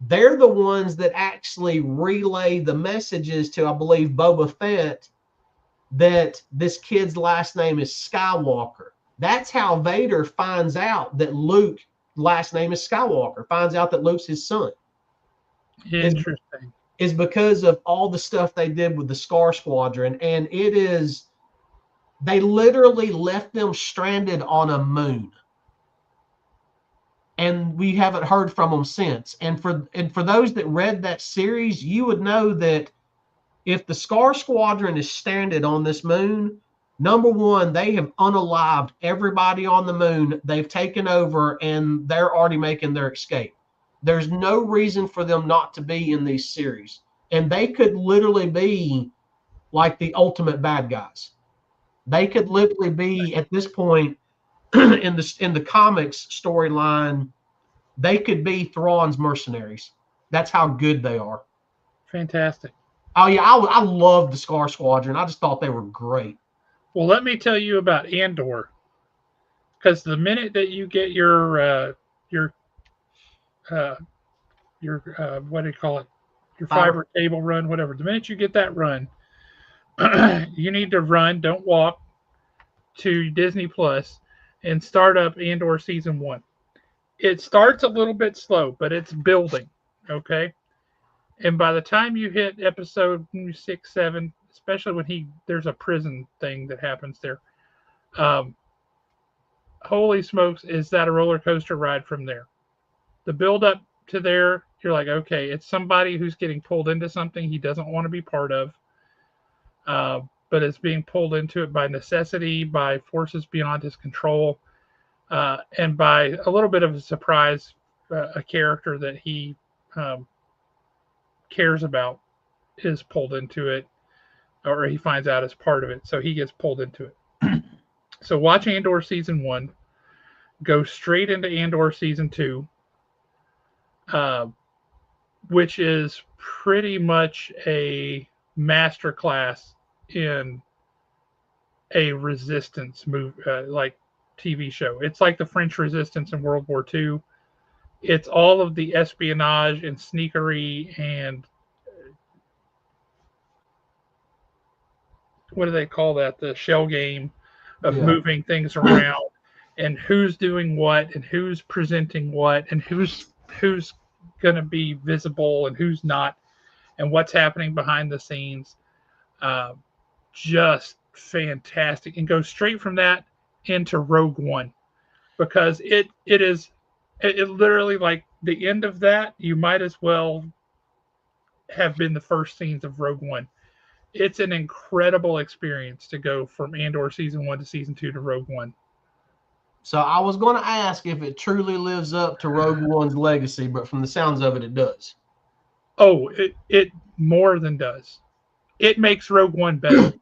They're the ones that actually relay the messages to, I believe, Boba Fett that this kid's last name is Skywalker. That's how Vader finds out that Luke's last name is Skywalker, finds out that Luke's his son. Interesting. Is because of all the stuff they did with the Scar Squadron. And they literally left them stranded on a moon. And we haven't heard from them since. And for those that read that series, you would know that if the Scar Squadron is stranded on this moon, number one, they have unalived everybody on the moon. They've taken over, and they're already making their escape. There's no reason for them not to be in these series. And they could literally be like the ultimate bad guys. They could literally be, at this point, in the comics storyline, they could be Thrawn's mercenaries. That's how good they are. Fantastic. Oh yeah, I love the Scar Squadron. I just thought they were great. Well, let me tell you about Andor. Because the minute that you get your what do you call it? Your fiber cable run, whatever. The minute you get that run, you need to run, don't walk, to Disney Plus and start up Andor season 1. It starts a little bit slow, but it's building. Okay. And by the time you hit episode 6, 7, especially when there's a prison thing that happens there, holy smokes, is that a roller coaster ride from there? The build up to there, you're like, okay, it's somebody who's getting pulled into something he doesn't want to be part of, but is being pulled into it by necessity, by forces beyond his control, and by a little bit of a surprise, a character that he cares about is pulled into it, or he finds out as part of it, so he gets pulled into it. So watch Andor season 1, go straight into Andor season 2. which is pretty much a masterclass in a resistance move, like TV show. It's like the French Resistance in World War II. It's all of the espionage and sneakery and what do they call that? The shell game of Yeah. moving things around and who's doing what and who's presenting what and who's going to be visible and who's not and what's happening behind the scenes. Uh, just fantastic, and go straight from that into Rogue One because it literally like the end of that. You might as well have been the first scenes of Rogue One. It's an incredible experience to go from Andor season 1 to season 2 to Rogue One. So I was going to ask if it truly lives up to Rogue One's legacy, but from the sounds of it, it does. Oh, it more than does. It makes Rogue One better.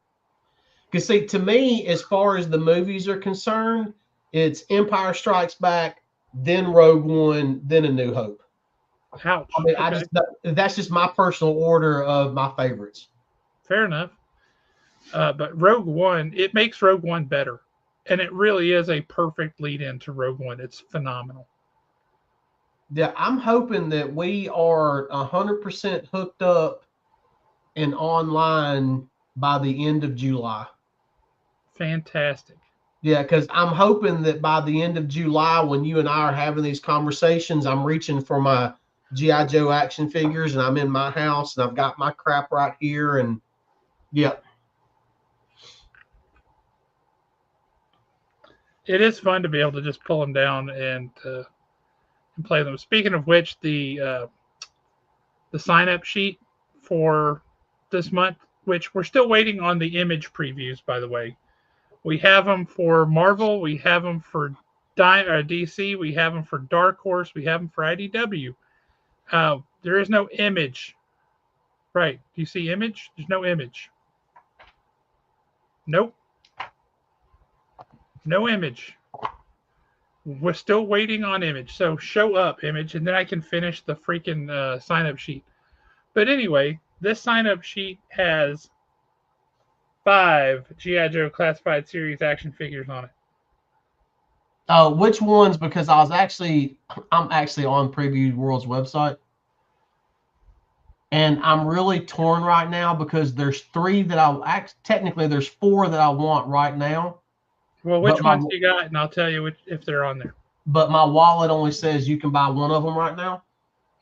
Because see, to me, as far as the movies are concerned, it's Empire Strikes Back, then Rogue One, then A New Hope. Ouch. I mean, Okay. that's just my personal order of my favorites. Fair enough. But Rogue One, it makes Rogue One better. And it really is a perfect lead in to Rogue One. It's phenomenal. Yeah, I'm hoping that we are 100% hooked up and online by the end of July. Fantastic. Yeah, because I'm hoping that by the end of July, when you and I are having these conversations, I'm reaching for my G.I. Joe action figures and I'm in my house and I've got my crap right here. And yeah. It is fun to be able to just pull them down and play them. Speaking of which, the sign up sheet for this month, which we're still waiting on the image previews, by the way. We have them for Marvel, we have them for DC, we have them for Dark Horse, we have them for IDW. There is no image. Right. Do you see image? There's no image. Nope. No image. We're still waiting on image. So show up image, and then I can finish the freaking sign up sheet. But anyway, this sign up sheet has 5 G.I. Joe Classified Series action figures on it. Which ones? Because I'm actually on Preview World's website. And I'm really torn right now because there's 3 that technically there's 4 that I want right now. Well, which ones you got? And I'll tell you if they're on there. But my wallet only says you can buy one of them right now.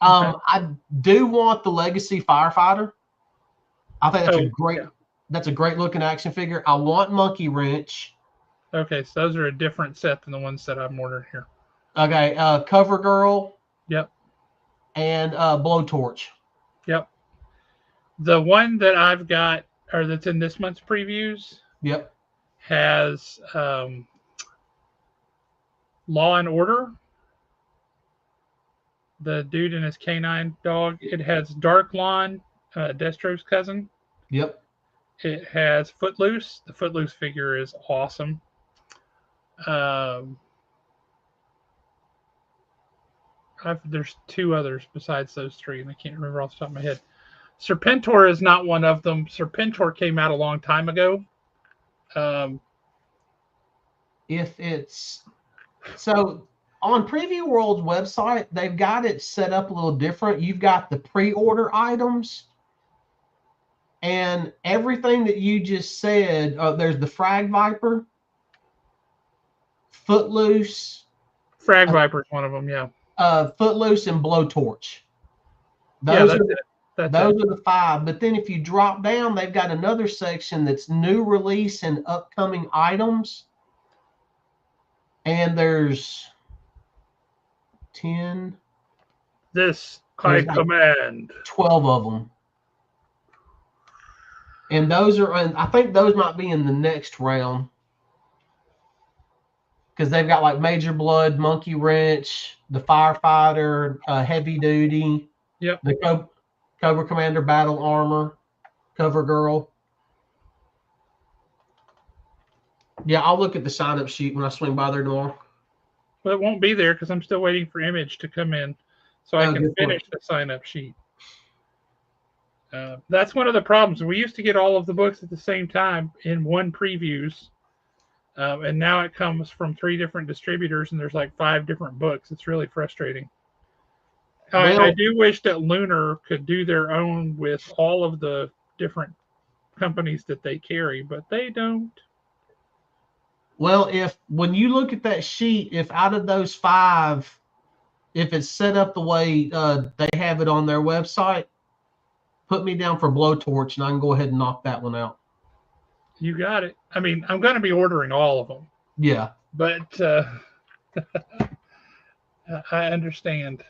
Okay. I do want the Legacy Firefighter. I think that's a great looking action figure. I want Monkey Wrench. Okay, so those are a different set than the ones that I'm ordering here. Okay, Cover Girl. Yep. And Blowtorch. Yep. The one that I've got, or that's in this month's previews. Yep. Has Law and Order. The dude and his canine dog. It has Dark Lawn, Destro's cousin. Yep. It has Footloose. The Footloose figure is awesome. There's 2 others besides those 3, and I can't remember off the top of my head. Serpentor is not one of them. Serpentor came out a long time ago. If it's so on Preview World's website, they've got it set up a little different. You've got the pre-order items and everything that you just said. There's the Frag Viper, Footloose. Frag Viper is one of them, yeah. Footloose and Blowtorch. Those are the 5. But then if you drop down, they've got another section that's new release and upcoming items. And there's 10. This I command. 12 of them. And those are, I think those might be in the next round. Because they've got like Major Blood, Monkey Wrench, the Firefighter, Heavy Duty. Yep. The Cobra Commander Battle Armor, Cover Girl. Yeah, I'll look at the sign-up sheet when I swing by there tomorrow. Well, it won't be there because I'm still waiting for image to come in so I can finish the sign-up sheet. That's one of the problems. We used to get all of the books at the same time in one previews, and now it comes from 3 different distributors, and there's like 5 different books. It's really frustrating. I Well, do wish that Lunar could do their own with all of the different companies that they carry, but they don't. well, if when you look at that sheet, if out of those 5, if it's set up the way they have it on their website, put me down for Blowtorch, and I can go ahead and knock that one out. You got it. I mean, I'm going to be ordering all of them, Yeah. but I understand.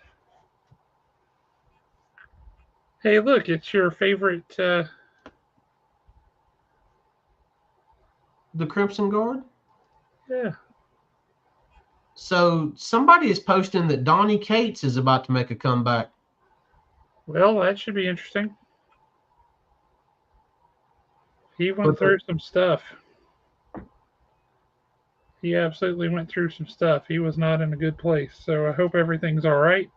Hey, look, it's your favorite. The Crimson Guard. Yeah. So somebody is posting that Donnie Cates is about to make a comeback. Well, that should be interesting. He went through some stuff. He absolutely went through some stuff. He was not in a good place. So I hope everything's all right,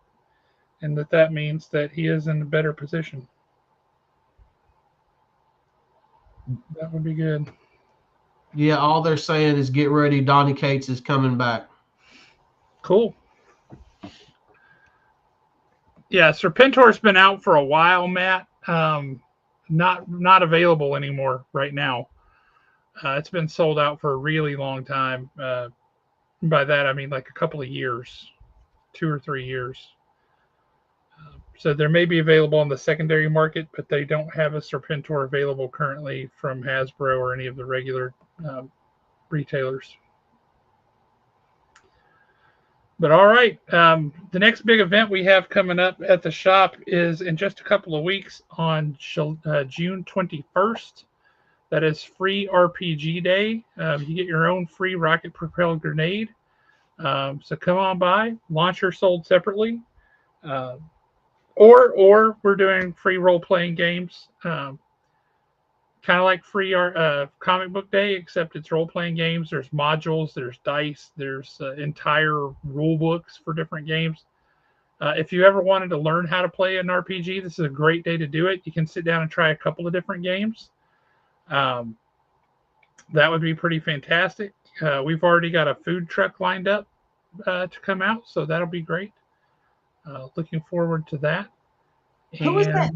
and that means that he is in a better position. That would be good. Yeah, all they're saying is get ready. Donnie Cates is coming back. Cool. Yeah, Serpentor's been out for a while, Matt. Not available anymore right now. It's been sold out for a really long time. By that I mean like a couple of years, 2 or 3 years. So they may be available on the secondary market, but they don't have a Serpentor available currently from Hasbro or any of the regular retailers. But all right, the next big event we have coming up at the shop is in just a couple of weeks on June 21st. That is free RPG day. You get your own free rocket propelled grenade. So come on by. Launcher sold separately. Or we're doing free role playing games. Kind of like free comic book day, except it's role playing games. There's modules, there's dice, there's entire rule books for different games. If you ever wanted to learn how to play an RPG, this is a great day to do it. You can sit down and try a couple of different games. That would be pretty fantastic. We've already got a food truck lined up to come out, so that'll be great. Looking forward to that. Who was that?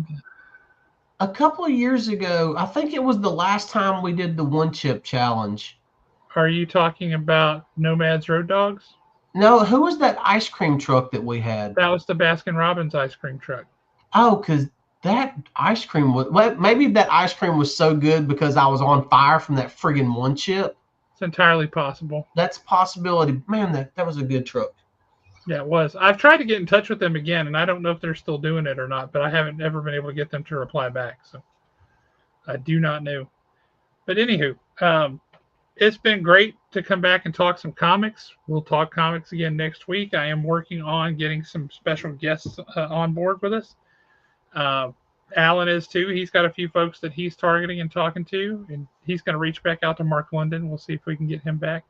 A couple of years ago, I think it was the last time we did the one chip challenge. Are you talking about Nomad's Road Dogs? No, who was that ice cream truck that we had? That was the Baskin Robbins ice cream truck. Oh, because that ice cream was, well, maybe that ice cream was so good because I was on fire from that friggin' one chip. It's entirely possible. That's a possibility. Man, that was a good truck. Yeah, it was. I've tried to get in touch with them again, and I don't know if they're still doing it or not, but I haven't ever been able to get them to reply back. So I do not know. But anywho, it's been great to come back and talk some comics. We'll talk comics again next week. I am working on getting some special guests on board with us. Alan is too. He's got a few folks that he's targeting and talking to, and he's going to reach back out to Mark London. We'll see if we can get him back,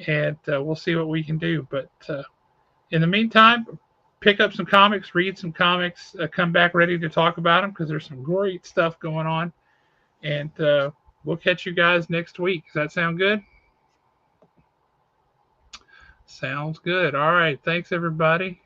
and we'll see what we can do. But in the meantime, pick up some comics, read some comics, come back ready to talk about them because there's some great stuff going on. And we'll catch you guys next week. Does that sound good? Sounds good. All right. Thanks, everybody.